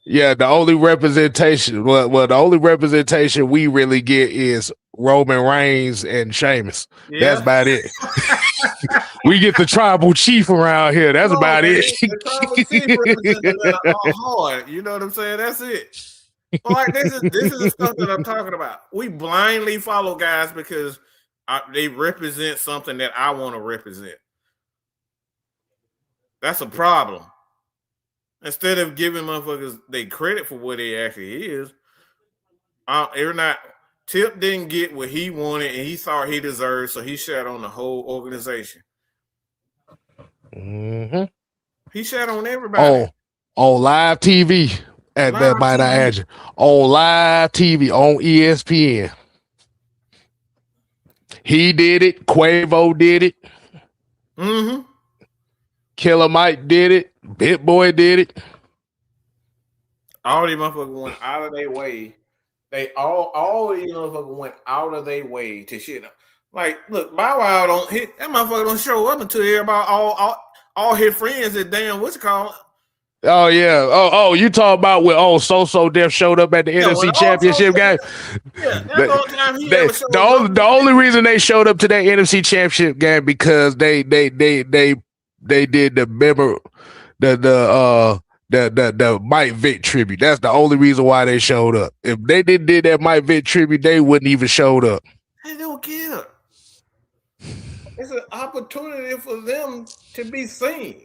yeah. The only representation, the only representation we really get is Roman Reigns and Sheamus. Yeah. That's about it. We get the tribal chief around here. That's about it. The tribal chief hard. You know what I'm saying? That's it. Like this is the stuff that I'm talking about. We blindly follow guys because they represent something that I want to represent. That's a problem. Instead of giving motherfuckers they credit for what they actually is, Tip didn't get what he wanted and he thought he deserved, so he shot on the whole organization. Mm-hmm. He shot on everybody. On live TV. On live TV on ESPN. He did it. Quavo did it. Mm-hmm. Killer Mike did it. Bit Boy did it. All these motherfuckers went out of their way. All these motherfuckers went out of their way to shit. Like, look, Bow Wow don't hit that motherfucker don't show up until everybody all his friends at damn what's it called? Oh yeah. Oh, you talk about when So Def showed up at the NFC Championship game. Yeah, that's the only time he ever showed up. The only reason they showed up to that NFC Championship game because they did the Mike Vick tribute. That's the only reason why they showed up. If they did that Mike Vick tribute, they wouldn't even showed up. They don't care. It's an opportunity for them to be seen.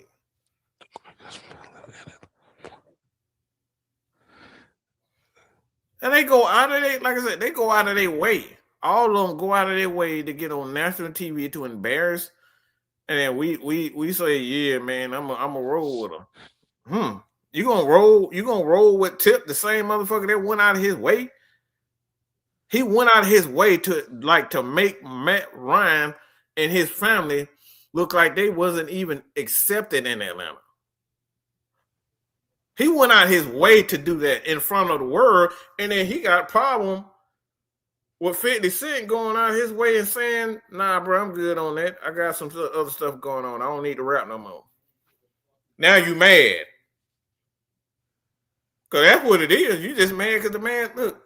And they go out of their, like I said, they go out of their way. All of them go out of their way to get on national TV to embarrass. And then we say, yeah, man, I'm a roll with them. You gonna roll with Tip, the same motherfucker that went out of his way? He went out of his way to make Matt Ryan and his family look like they wasn't even accepted in Atlanta. He went out his way to do that in front of the world, and then he got a problem with 50 Cent going out his way and saying, nah, bro, I'm good on that. I got some other stuff going on. I don't need to rap no more. Now you mad. Because that's what it is. You just mad because the man, look,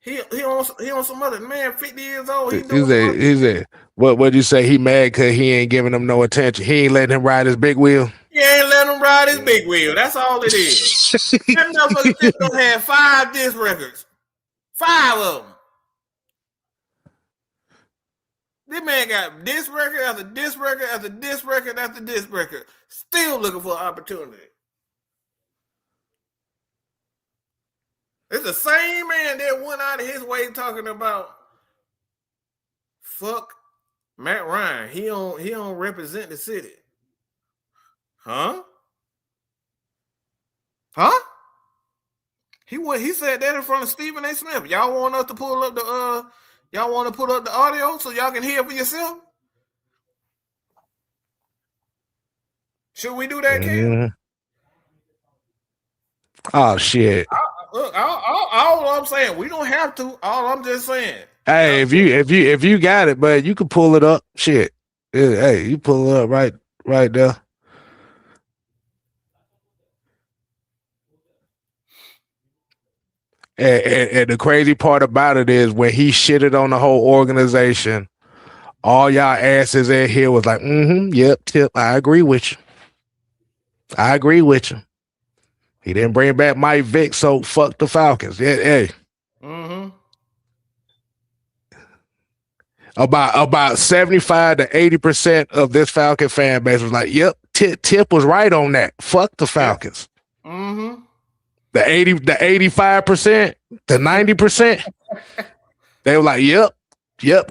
he on some other man, 50 years old. He said, what'd you say? He mad because he ain't giving him no attention. He ain't letting him ride his big wheel. He ain't letting him ride his big wheel. That's all it is. That motherfucker had 5 disc records. 5 of them. This man got disc record after disc record after disc record after disc record. Still looking for an opportunity. It's the same man that went out of his way talking about fuck Matt Ryan. He don't represent the city. Huh? He said that in front of Stephen A. Smith. Y'all want us to pull up the y'all want to put up the audio so y'all can hear for yourself? Should we do that, Ken? Oh shit! Look, all I'm saying, we don't have to. All I'm just saying. Hey, if you got it, but you can pull it up. Shit. Hey, you pull it up right there. And the crazy part about it is when he shitted on the whole organization, all y'all asses in here was like, yep, Tip, I agree with you. He didn't bring back Mike Vick, so fuck the Falcons. Yeah, hey. About 75 to 80% of this Falcon fan base was like, yep, Tip was right on that. Fuck the Falcons. Mm-hmm. The 85%, the 90%, they were like, yep,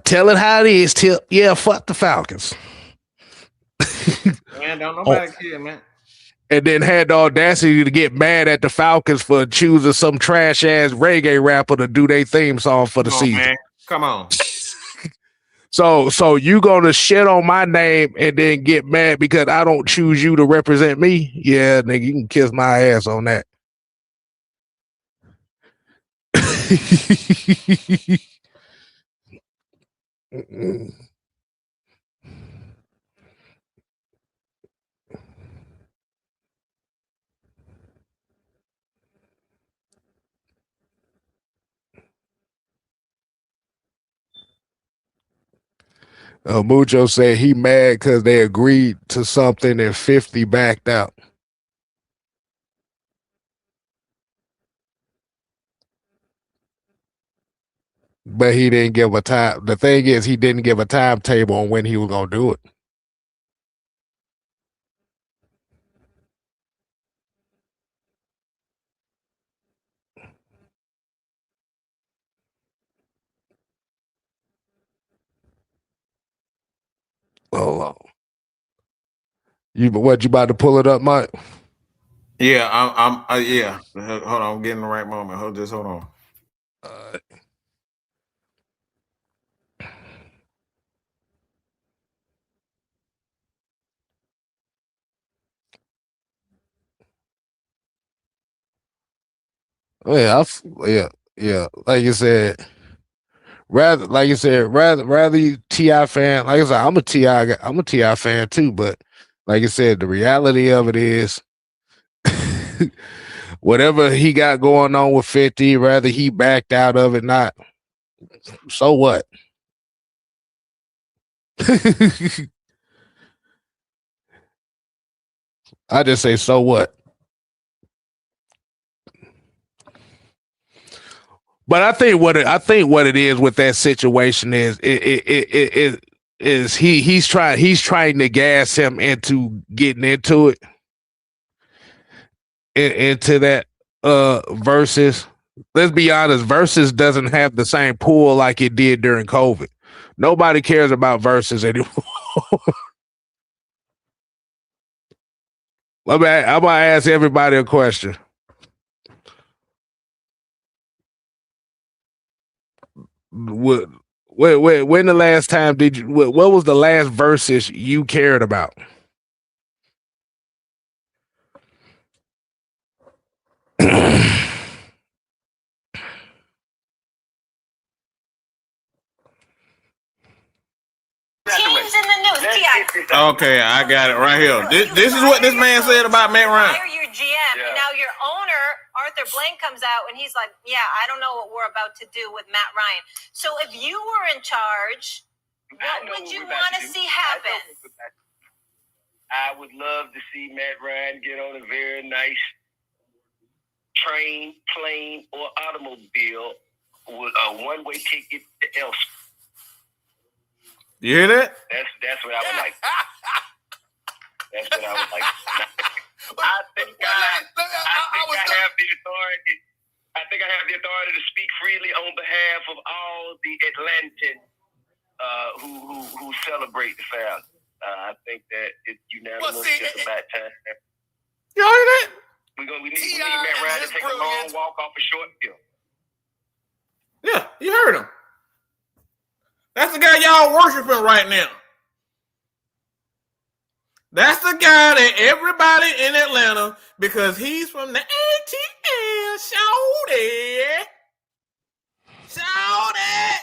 tell it how it is, Tip. Yeah, fuck the Falcons. Man, don't nobody care, man. And then had the audacity to get mad at the Falcons for choosing some trash ass reggae rapper to do their theme song for the season. Man. Come on. So you gonna shit on my name and then get mad because I don't choose you to represent me? Yeah, nigga, you can kiss my ass on that. Mucho said he mad because they agreed to something and 50 backed out. But he didn't give a time. The thing is, he didn't give a timetable on when he was going to do it. Oh, you about to pull it up, Mike? Yeah, I'm yeah. Hold on, I'm getting the right moment. Hold on. Yeah. Like you said, rather you T.I. fan. Like I said, I'm a T.I. fan too. But like I said, the reality of it is, whatever he got going on with 50, rather he backed out of it, not. So what? I just say, so what? But I think what it is with that situation is he's trying to gas him into getting into it, into that versus. Let's be honest, versus doesn't have the same pull like it did during COVID. Nobody cares about versus anymore. I'm gonna ask everybody a question. When the last time did you? What was the last versus you cared about? Teams in the news. Okay, I got it right here. This is what this man said about Matt Ryan. Hire your GM, and now your owner, Arthur Blank, comes out and he's like, "Yeah, I don't know what we're about to do with Matt Ryan." So if you were in charge, what would you want to see happen? I would love to see Matt Ryan get on a very nice train, plane, or automobile with a one-way ticket to elsewhere. You hear that? That's what I would like. That's what I would like. I think I have the authority. I think I have the authority to speak freely on behalf of all the Atlantans who celebrate the family. I think that it's unanimous. It's about time. Y'all hear that? We need Matt Ryan to take a long walk off a short field. Yeah, you heard him. That's the guy y'all worshiping right now. That's the guy that everybody in Atlanta, because he's from the ATL, Shout it.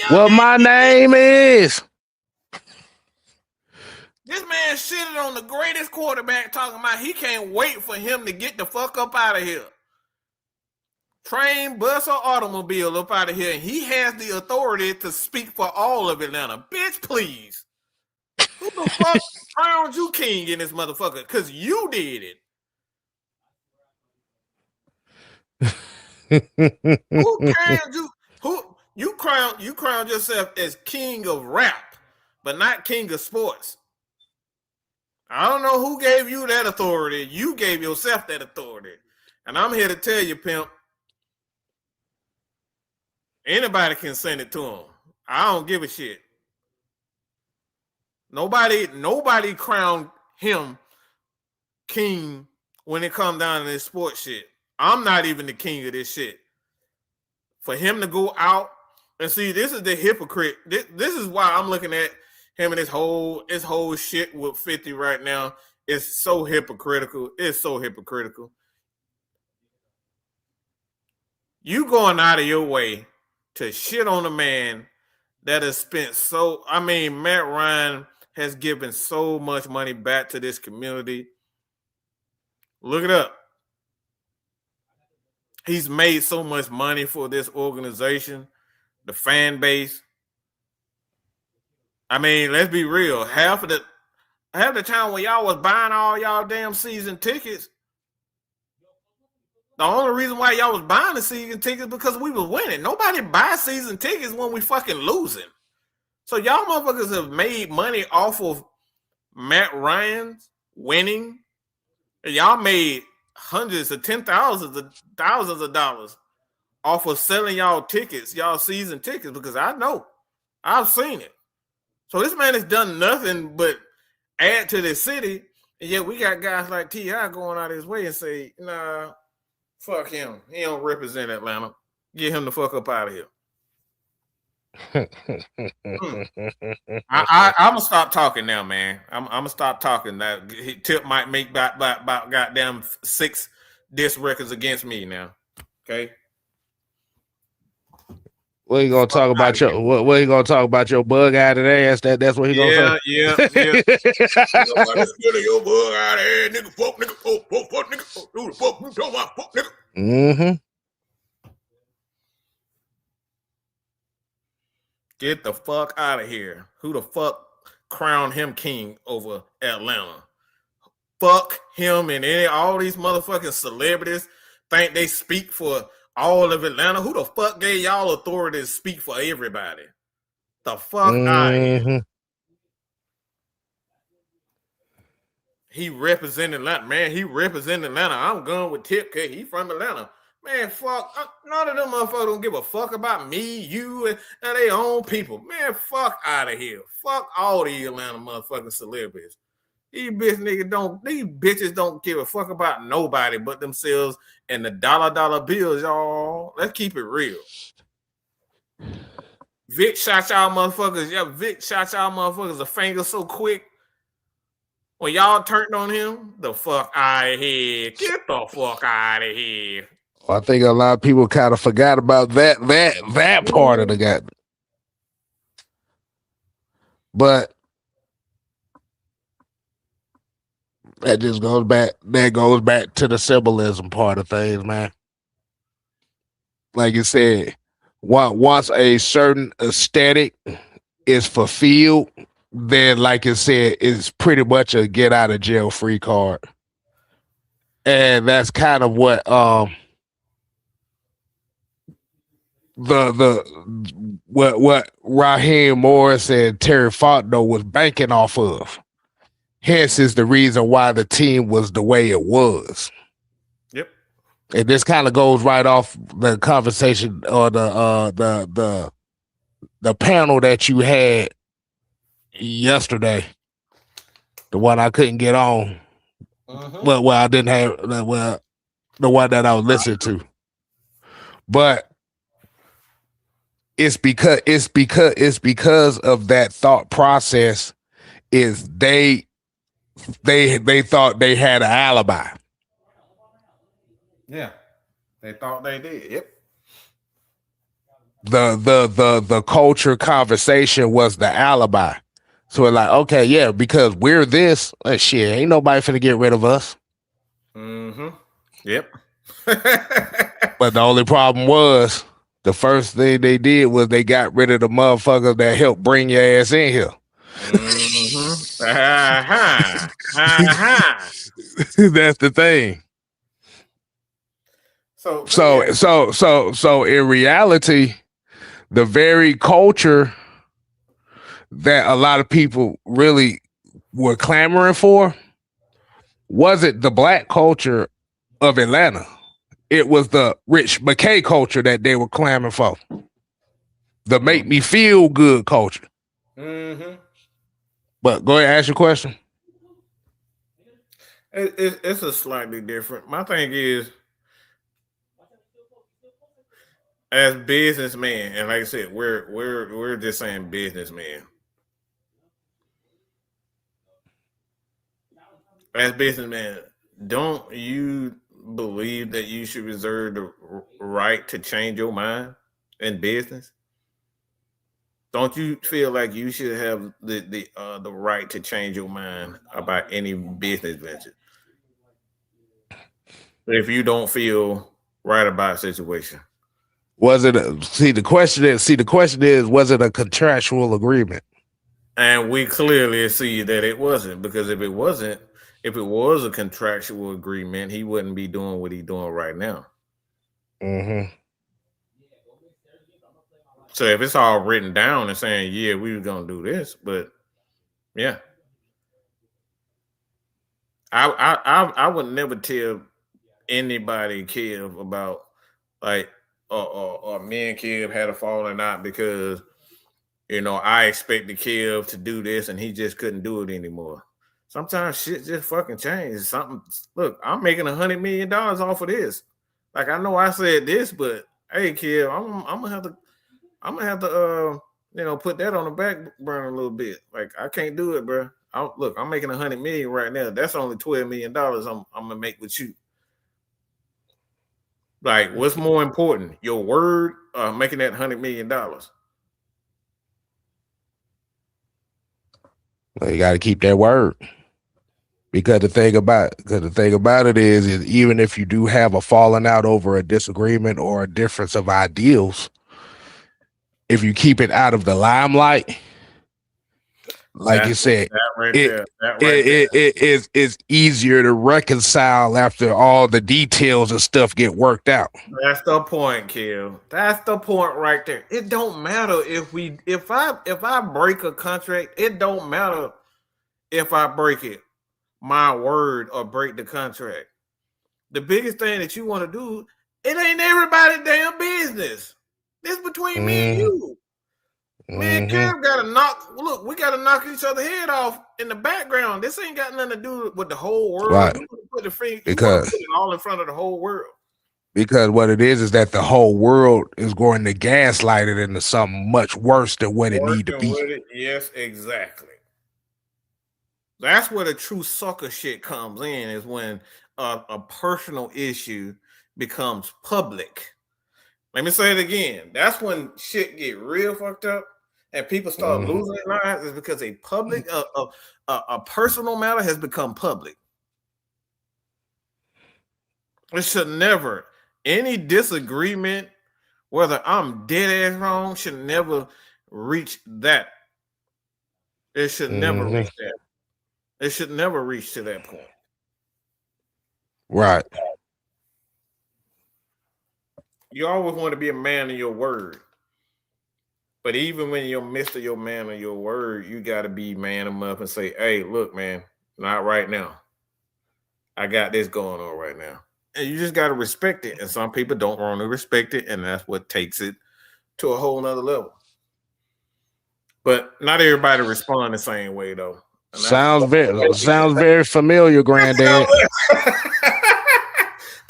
What my name is. This man shitted on the greatest quarterback, talking about he can't wait for him to get the fuck up out of here. Train, bus, or automobile up out of here. And he has the authority to speak for all of Atlanta. Bitch, please. Who the fuck crowned you king in this motherfucker? Because you did it. Who crowned you? You crowned yourself as king of rap, but not king of sports. I don't know who gave you that authority. You gave yourself that authority. And I'm here to tell you, pimp, anybody can send it to him. I don't give a shit. Nobody crowned him king when it comes down to this sports shit. I'm not even the king of this shit. For him to go out and see, this is the hypocrite. This is why I'm looking at him and his whole shit with 50 right now. It's so hypocritical. It's so hypocritical. You going out of your way to shit on a man that has spent Matt Ryan has given so much money back to this community. Look it up. He's made so much money for this organization, the fan base. I mean, let's be real. Half the time when y'all was buying all y'all damn season tickets, the only reason why y'all was buying the season tickets because we was winning. Nobody buys season tickets when we fucking losing. So y'all motherfuckers have made money off of Matt Ryan's winning. And y'all made hundreds of thousands of dollars off of selling y'all tickets, y'all season tickets, because I know. I've seen it. So this man has done nothing but add to the city, and yet we got guys like T.I. going out of his way and say, nah, fuck him. He don't represent Atlanta. Get him the fuck up out of here. I'm gonna stop talking now, man. I'm gonna stop talking. Now Tip might make about goddamn 6 diss records against me now. Okay. What you gonna talk about your what you gonna talk about your bug out of ass? That's what he gonna say. Yeah. Your bug out of here, nigga. Fuck nigga. Who the fuck you talking about? Fuck nigga. Mm-hmm. Get the fuck out of here. Who the fuck crowned him king over Atlanta? Fuck him and all these motherfucking celebrities think they speak for all of Atlanta. Who the fuck gave y'all authority to speak for everybody? The fuck out of here. He represented Atlanta. Man, he represented Atlanta. I'm going with Tip because he from Atlanta. Man, fuck. None of them motherfuckers don't give a fuck about me, you, and their own people. Man, fuck out of here. Fuck all these Atlanta motherfucking celebrities. These bitches don't give a fuck about nobody but themselves and the dollar bills, y'all. Let's keep it real. Vic shot y'all motherfuckers. Yeah, Vic shot y'all motherfuckers a finger so quick. When y'all turned on him, the fuck out of here. Get the fuck out of here. I think a lot of people kind of forgot about that part of the game. But that just goes back. That goes back to the symbolism part of things, man. Like you said, once a certain aesthetic is fulfilled, then, like you said, it's pretty much a get out of jail free card, and that's kind of what what Raheem Morris and Terry Fontenot was banking off of. Hence is the reason why the team was the way it was. Yep. And this kind of goes right off the conversation or the panel that you had yesterday. The one I couldn't get on Well, I didn't have the one that I was listening to, but it's because of that thought process. Is they thought they had an alibi. Yeah, they thought they did. Yep. The culture conversation was the alibi. So it's like, okay, yeah, because we're this, shit, ain't nobody finna get rid of us. Yep. But the only problem was the first thing they did was they got rid of the motherfuckers that helped bring your ass in here. That's the thing. So in reality, the very culture that a lot of people really were clamoring for wasn't the black culture of Atlanta. It was the Rich McKay culture that they were clamoring for. The make me feel good culture. But go ahead and ask your question. It's a slightly different. My thing is, as businessmen, and like I said, we're just saying businessmen. As businessmen, don't you believe that you should reserve the right to change your mind in business? Don't you feel like you should have the right to change your mind about any business venture if you don't feel right about a situation? Was it the question is was it a contractual agreement? And we clearly see that it wasn't, because if it was a contractual agreement, he wouldn't be doing what he's doing right now. So if it's all written down and saying, yeah, we were gonna do this, but yeah. I would never tell anybody, Kev, about like or me and Kev had a falling out because I expected Kev to do this and he just couldn't do it anymore. Sometimes shit just fucking changes. Look, I'm making $100 million off of this. Like, I know I said this, but hey, Kev, I'm gonna have to put that on the back burner a little bit. Like, I can't do it, bro. Look, I'm making $100 million right now. That's only $12 million I'm gonna make with you. Like, what's more important, your word or making that $100 million? Well, you got to keep that word, because the thing about it is even if you do have a falling out over a disagreement or a difference of ideals, if you keep it out of the limelight, like you said, it's easier to reconcile after all the details and stuff get worked out. That's the point, Kill. That's the point right there. It don't matter if I break a contract. It don't matter if I break it, my word, or break the contract. The biggest thing that you want to do, it ain't everybody's damn business. This between me and you. Man, Kev gotta we gotta knock each other head off in the background. This ain't got nothing to do with the whole world. Right. You put it all in front of the whole world. Because what it is that the whole world is going to gaslight it into something much worse than what it need to be. Yes, exactly. That's where the true sucker shit comes in, is when a personal issue becomes public. Let me say it again. That's when shit get real fucked up and people start losing their lives, is because a personal matter has become public. It should never, any disagreement, whether I'm dead ass wrong, should never reach that. It should never reach that. It should never reach to that point. Right. You always want to be a man of your word. But even when you're Mr. Your man of your word, you got to be man them up and say, hey, look, man, not right now. I got this going on right now. And you just got to respect it. And some people don't want to respect it. And that's what takes it to a whole nother level. But not everybody respond the same way, though. Sounds very familiar, Granddad.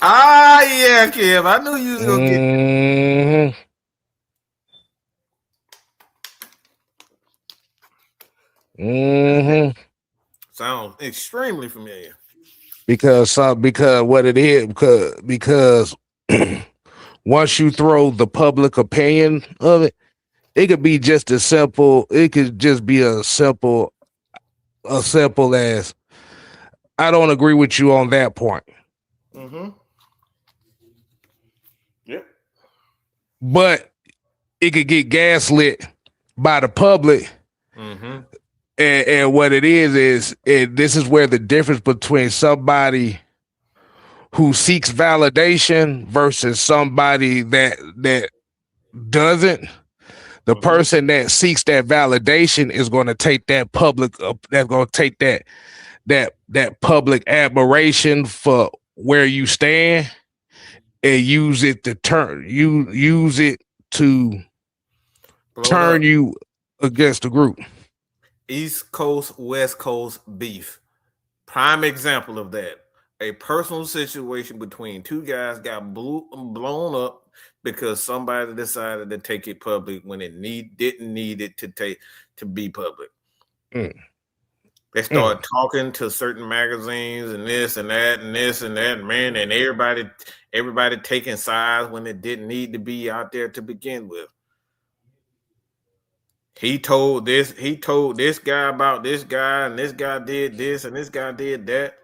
Yeah, Kev. I knew you was gonna get that. Sounds extremely familiar. Because what it is, because once you throw the public opinion of it, it could be just as simple. It could just be as simple as I don't agree with you on that point. Yep. But it could get gaslit by the public. And what it is this is where the difference between somebody who seeks validation versus somebody that doesn't. The person that seeks that validation is going to take that public that's going to take that public admiration for where you stand and use it to turn you against the group. East Coast, West Coast beef. Prime example of that. A personal situation between two guys got blown up because somebody decided to take it public when it didn't need it to be public. They started talking to certain magazines and this and that and this and that, man, and everybody taking sides when it didn't need to be out there to begin with. He told this guy about this guy, and this guy did this, and this guy did that.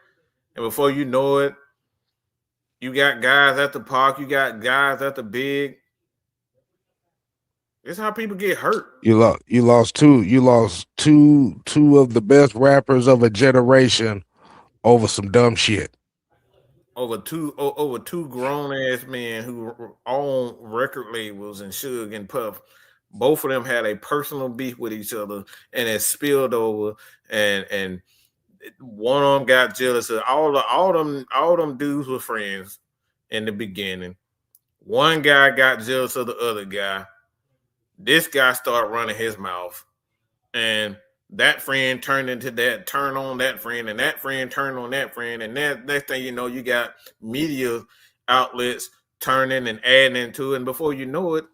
And before you know it, you got guys at the park, you got guys at the big. It's how people get hurt. You lost two of the best rappers of a generation over some dumb shit. Over two grown ass men who own record labels and Suge and Puff. Both of them had a personal beef with each other, and it spilled over. And one of them got jealous of all them dudes were friends in the beginning. One guy got jealous of the other guy. This guy started running his mouth, and that friend turned on that friend, and that friend turned on that friend, and that next thing you know, you got media outlets turning and adding into it, and before you know it,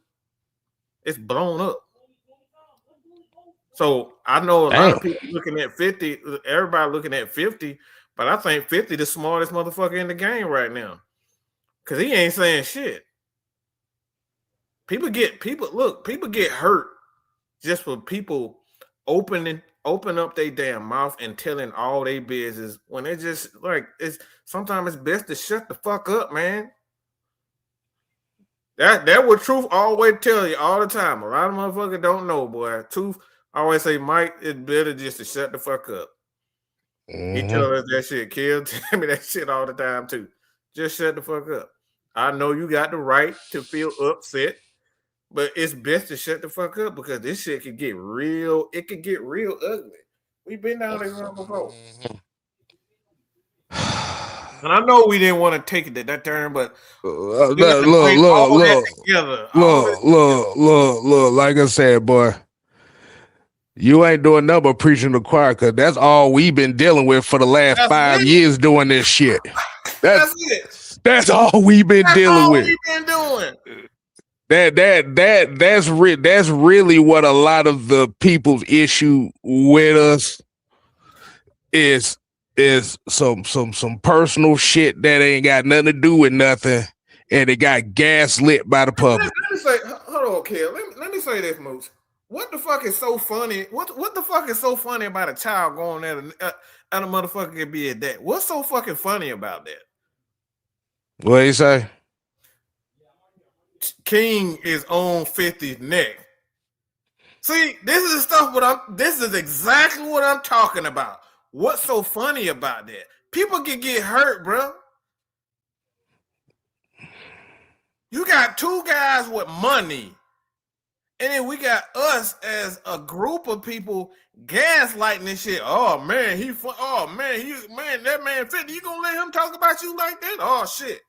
it's blown up. So I know a lot of people looking at 50, everybody looking at 50, but I think 50 the smartest motherfucker in the game right now. Cause he ain't saying shit. People get hurt just for people open up their damn mouth and telling all their business when they just like sometimes it's best to shut the fuck up, man. That what Truth always tell you all the time. A lot of motherfuckers don't know, boy. Truth always say, Mike, it's better just to shut the fuck up. He tell us that shit. Kill tell me that shit all the time too. Just shut the fuck up. I know you got the right to feel upset, but it's best to shut the fuck up because this shit could get real. It could get real ugly. We've been down this road before. And I know we didn't want to take it to that turn, but look. Like I said, boy, you ain't doing nothing but preaching the choir because that's all we've been dealing with for the last 5 years doing this shit. That's it. That's all we've been dealing with. We've been doing. That's really what a lot of the people's issue with us is some personal shit that ain't got nothing to do with nothing, and it got gaslit by the public. Let me say, hold on, Kel. Let me say this, Moose. What the fuck is so funny? What the fuck is so funny about a child going at a motherfucker can be a dad? What's so fucking funny about that? What you say? King is on 50's neck. See, this is exactly what I'm talking about. What's so funny about that? People can get hurt, bro. You got two guys with money, and then we got us as a group of people gaslighting this shit. Oh man, that man 50. You gonna let him talk about you like that? Oh shit.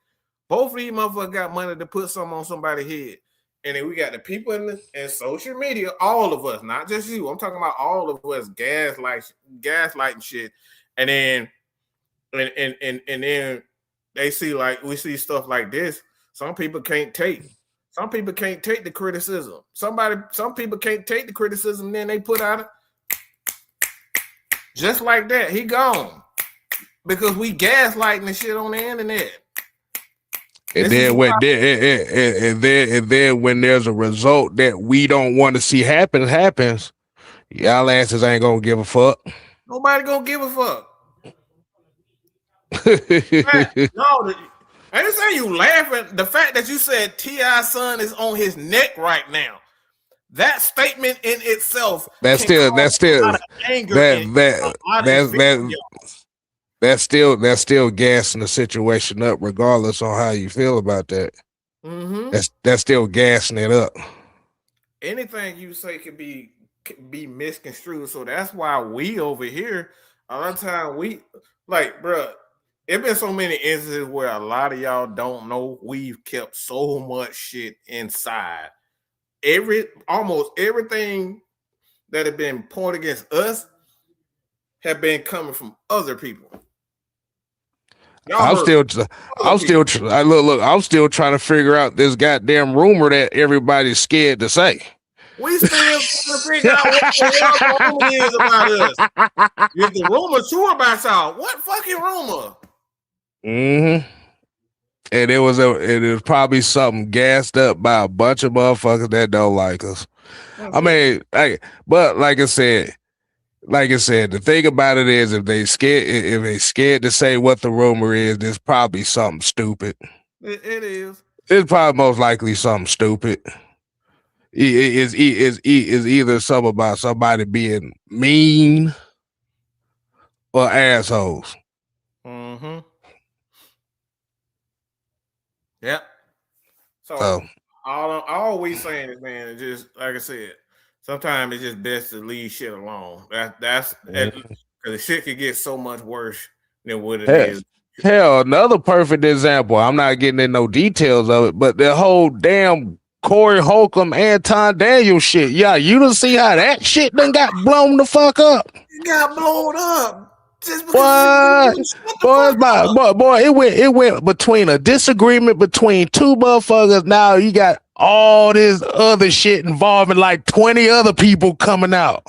Both of these motherfuckers got money to put something on somebody's head. And then we got the people in social media, all of us, not just you. I'm talking about all of us gaslighting shit. And then and then they see like we see stuff like this. Some people can't take. Some people can't take the criticism. Some people can't take the criticism. Then they put out just like that. He gone because we gaslighting the shit on the internet. And then when there's a result that we don't want to see happens, y'all asses ain't gonna give a fuck. Nobody gonna give a fuck. Man, no, I didn't say you laughing. The fact that you said T.I.'s son is on his neck right now, that statement in itself that's still gassing the situation up, regardless on how you feel about that. Mm-hmm. That's still gassing it up. Anything you say could be misconstrued, so that's why we over here a lot of time we like, bro. It's been so many instances where a lot of y'all don't know we've kept so much shit inside. Almost everything that have been pointed against us have been coming from other people. I'm still trying to figure out this goddamn rumor that everybody's scared to say. We still trying to figure out what the hell rumor is about us. If the rumor true about y'all, what fucking rumor? Mm-hmm. And it was probably something gassed up by a bunch of motherfuckers that don't like us. I mean, but like I said, the thing about it is if they scared to say what the rumor is, there's probably something stupid. It is. It's probably most likely something stupid. Is either something about somebody being mean or assholes. Mm-hmm. Yep. So all we saying is, man, it's just like I said, sometimes it's just best to leave shit alone. That's because the shit could get so much worse than what it is. Hell, another perfect example. I'm not getting in no details of it, but the whole damn Corey Holcomb, Anton Daniels shit. Yeah, you don't see how that shit done got blown the fuck up. It got blown up. Just because boy, it went between a disagreement between two motherfuckers. Now you got all this other shit involving like 20 other people coming out.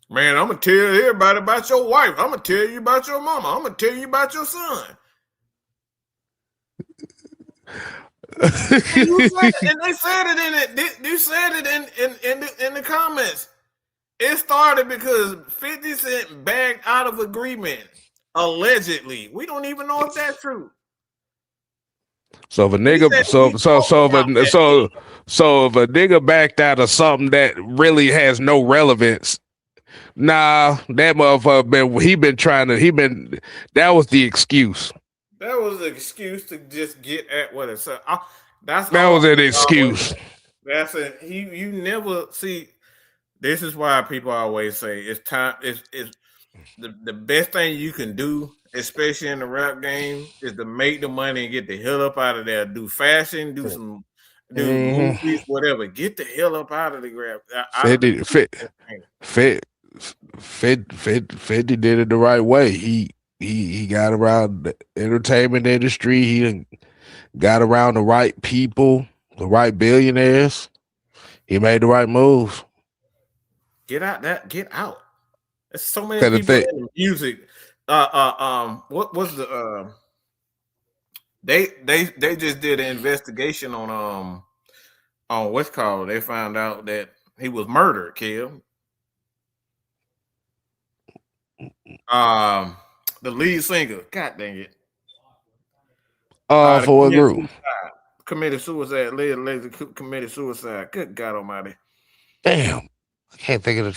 Man, I'm gonna tell everybody about your wife. I'm gonna tell you about your mama. I'm gonna tell you about your son. And they said it in it. You said it in the comments. It started because 50 Cent backed out of agreement, allegedly. We don't even know if that's true. So if a nigga, if a nigga backed out of something that really has no relevance, nah, that motherfucker that was the excuse. That was an excuse to just get at what it said. That was an excuse. That's it. You never see. This is why people always say it's time. It's the best thing you can do, especially in the rap game, is to make the money and get the hell up out of there. Do fashion, do movies, whatever. Get the hell up out of the rap. 50 did it the right way. He got around the entertainment industry. He got around the right people, the right billionaires. He made the right moves. Get out. There's so many people in the music. What was the they just did an investigation on what's called. They found out that he was murdered, killed. The lead singer, god dang it. For what group? Committed suicide. Lazy committed suicide. Good God Almighty. Damn. I can't think of the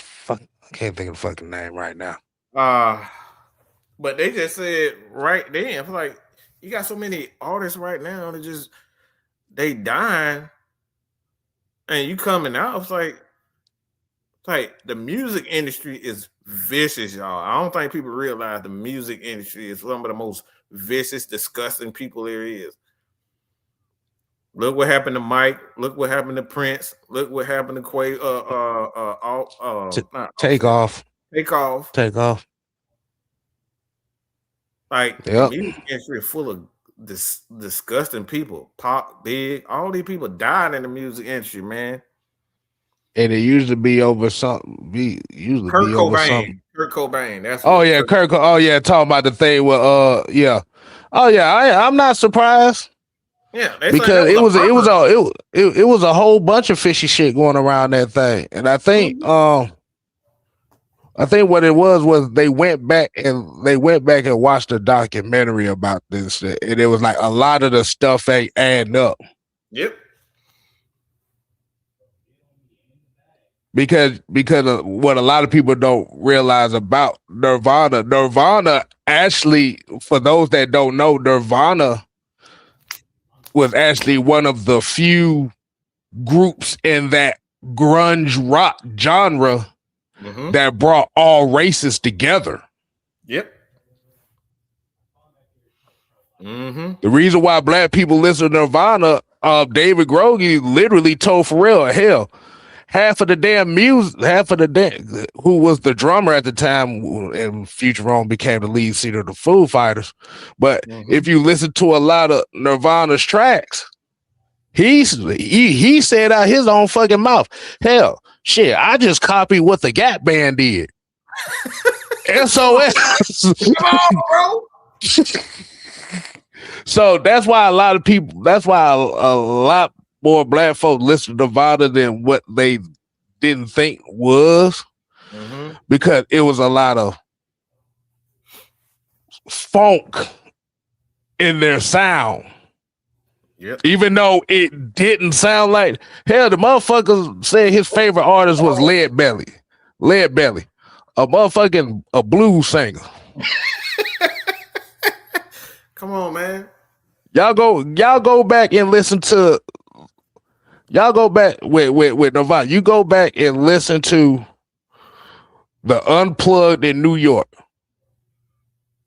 fucking name right now. But they just said right then, like you got so many artists right now that they dying, and you coming out. It's like the music industry is vicious, y'all. I don't think people realize the music industry is one of the most vicious, disgusting people there is. Look what happened to Mike. Look what happened to Prince. Look what happened to Quay. Take off. Take off. Take off. Like the music industry is full of disgusting people. Pop, Big, all these people died in the music industry, man. And it usually be over something. Kurt Cobain. Kurt Cobain. That's Kurt. Oh yeah, talking about the thing with yeah. Oh yeah, I'm not surprised. Yeah, because it was a whole bunch of fishy shit going around that thing, and I think what it was they went back and watched a documentary about this, and it was like a lot of the stuff ain't adding up. Yep. Because of what a lot of people don't realize about Nirvana. Nirvana actually, for those that don't know, Nirvana was actually one of the few groups in that grunge rock genre that brought all races together. Yep. Mm-hmm. The reason why black people listen to Nirvana, David Grohl literally told Pharrell, hell, half of the damn who was the drummer at the time, and Future Rome became the lead singer of the Foo Fighters. But if you listen to a lot of Nirvana's tracks, he said out his own fucking mouth, hell, shit, I just copied what the Gap Band did. SOS. Come on, bro. So that's why a lot more black folk listen to Nirvana than what they didn't think was, because it was a lot of funk in their sound. Yep. Even though it didn't sound like, hell, the motherfucker said his favorite artist was Lead Belly, a blues singer. Come on, man. Y'all go back and listen to. Y'all go back with Nirvana. You go back and listen to the Unplugged in New York.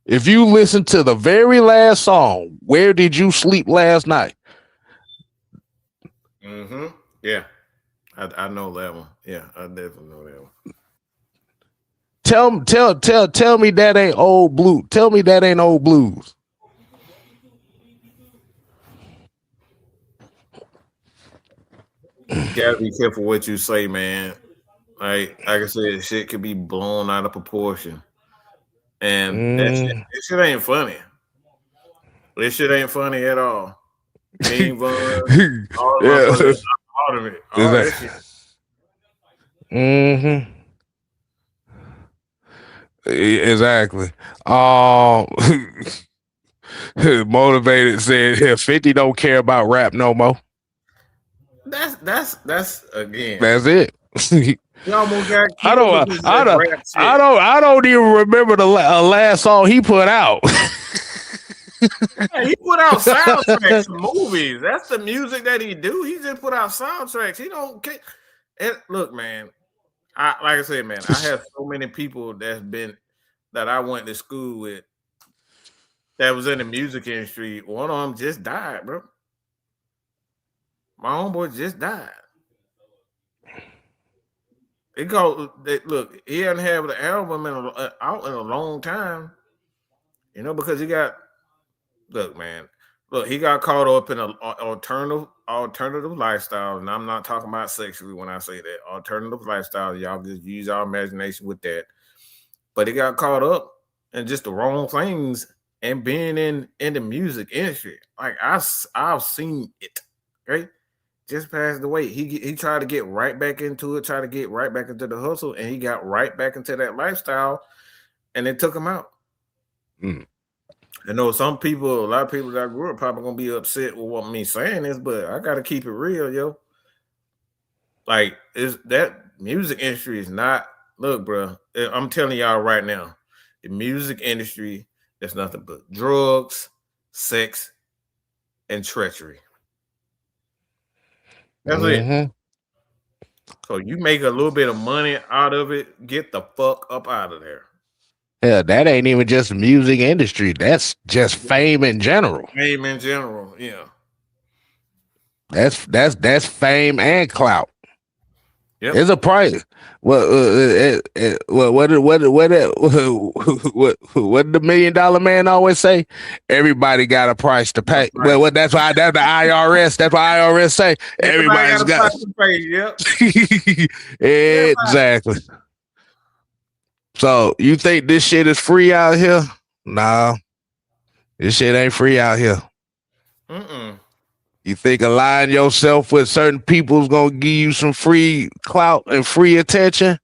If you listen to the very last song, Where Did You Sleep Last Night? Yeah. I know that one. Yeah, I definitely know that one. Tell me that ain't old blue. Tell me that ain't old blues. You gotta be careful what you say, man. Like I said, shit could be blown out of proportion. And that shit ain't funny. This shit ain't funny at all. King Von, all of it. All that shit. Exactly. Motivated said 50 don't care about rap no more. That's again. That's it. You almost got I don't even remember the last song he put out. Yeah, he put out soundtracks for movies. That's the music that he do. He just put out soundtracks. He don't care. And look, man. Like I said, man, I have so many people that I went to school with that was in the music industry. One of them just died, bro. My homeboy just died. Look, he hadn't had the album out in a long time, because he got. Look, man. Look, he got caught up in an alternative lifestyle, and I'm not talking about sexually when I say that. Alternative lifestyle, y'all just use our imagination with that. But he got caught up in just the wrong things and being in the music industry. Like I've seen it, right? Just passed away. He tried to get right back into it, tried to get right back into the hustle, and he got right back into that lifestyle, and it took him out. I know a lot of people that I grew up probably gonna be upset with what me saying this, but I gotta keep it real, yo. Like, is that music industry is not. Look, bro, I'm telling y'all right now, the music industry is nothing but drugs, sex, and treachery. That's it. So you make a little bit of money out of it, get the fuck up out of there. Yeah, that ain't even just the music industry. That's just fame in general. Fame in general, yeah. That's fame and clout. Yep. It's a price. What did the $1 million man always say? Everybody got a price to pay. Right. Well, that's the IRS. That's what IRS say. Everybody's got a price to pay. Yep. Exactly. So you think this shit is free out here? Nah, this shit ain't free out here. You think align yourself with certain people's gonna give you some free clout and free attention?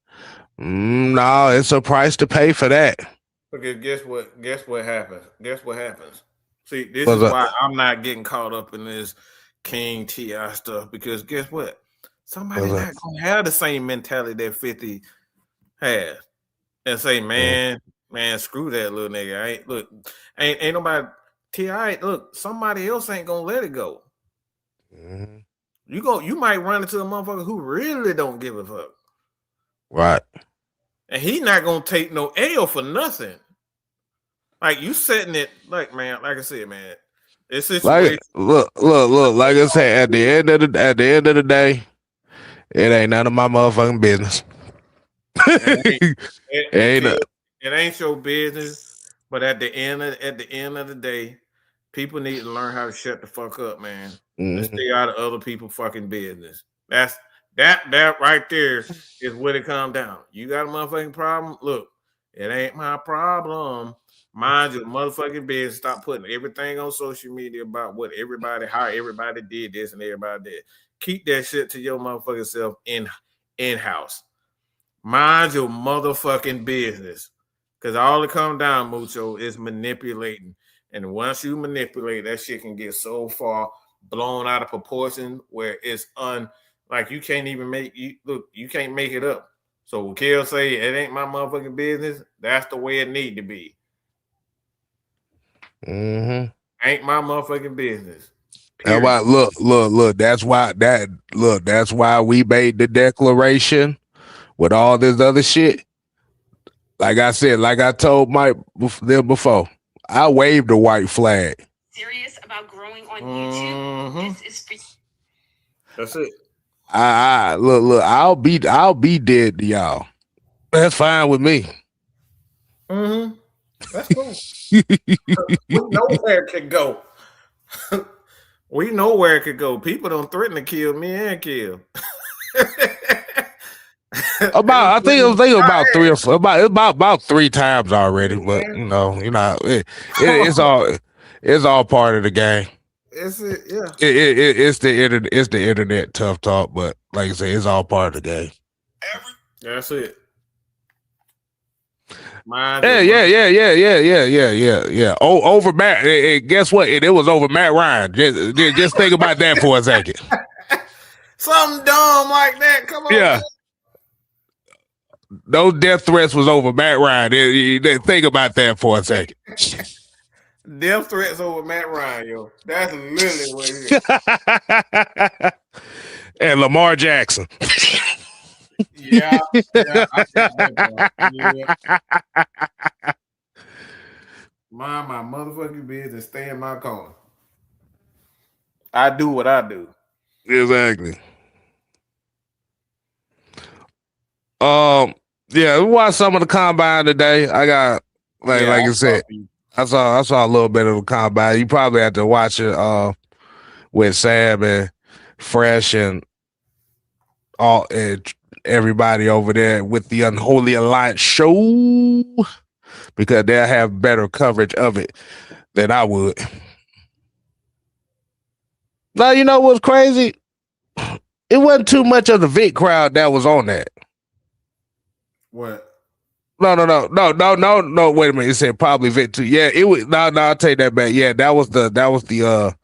No, it's a price to pay for that. Because guess what happens? See, this is why I'm not getting caught up in this King T.I. stuff. Because guess what? Somebody's not gonna have the same mentality that 50 has and say, man, screw that little nigga. Ain't nobody T.I. Look, somebody else ain't gonna let it go. You might run into a motherfucker who really don't give a fuck. Right. And he not gonna take no L for nothing. Like you setting it, like I said, man. It's like look. Like I said, at the end of the day, it ain't none of my motherfucking business. It ain't your business. But at the end of the day, people need to learn how to shut the fuck up, man. And stay out of other people's fucking business. That right there is where it comes down. You got a motherfucking problem? Look, it ain't my problem. Mind your motherfucking business. Stop putting everything on social media about how everybody did this and everybody did. Keep that shit to your motherfucking self in-house. Mind your motherfucking business. Because all it comes down, Mucho, is manipulating. And once you manipulate, that shit can get so far blown out of proportion where it's like you can't even you can't make it up. So when Kel say it ain't my motherfucking business, that's the way it need to be. Ain't my motherfucking business. Look. That's why we made the declaration with all this other shit. Like I said, like I told Mike there before, I waved the white flag. Serious about growing on YouTube. This is for you. That's it. Look. I'll be dead to y'all. That's fine with me. That's cool. We know where it could go. We know where it could go. People don't threaten to kill me and kill. I think it was about 3 or 4, about 3 times already. But it's all part of the game. It's it, yeah. It's the internet tough talk, but like I say, it's all part of the game. That's it. Yeah. Over Matt. Guess what? It was over Matt Ryan. Just think about that for a second. Something dumb like that. Come on. Yeah. Man. Those death threats was over Matt Ryan. Think about that for a second. Death threats over Matt Ryan, yo. That's literally what it is. And Lamar Jackson. Yeah. I got that part. Yeah. Mind my motherfucking business. Stay in my corner. I do what I do. Exactly. Yeah, we watched some of the combine today. I got like I said, I saw a little bit of the combine. You probably have to watch it with Sam and Fresh and all and everybody over there with the Unholy Alliance show because they'll have better coverage of it than I would. Now, you know what's crazy? It wasn't too much of the Vic crowd that was on that. What? No. Wait a minute. It said probably Vic too. Yeah, it was. No. I'll take that back. Yeah, that was the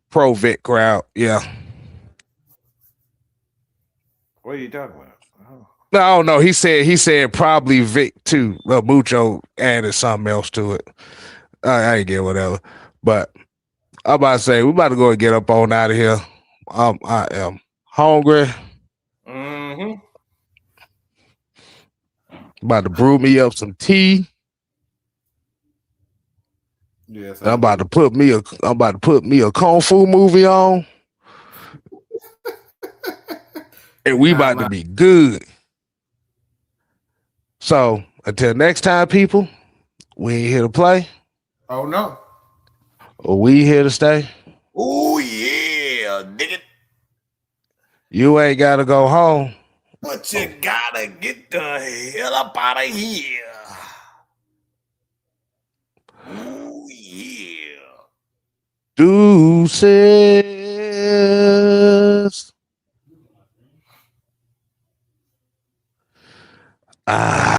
pro Vic crowd. Yeah. What are you talking about? No, I don't know. He said probably Vic too. Mucho added something else to it. I ain't get whatever. But I'm about to say we about to go and get up on out of here. I am hungry. About to brew me up some tea. Yes, I'm about to put me a kung fu movie on. And we about to be good. So until next time, people, we ain't here to play. Oh no. Or we here to stay. Oh yeah, dig it. You ain't gotta go home. But you gotta get the hell up out of here. Oh yeah. Deuces.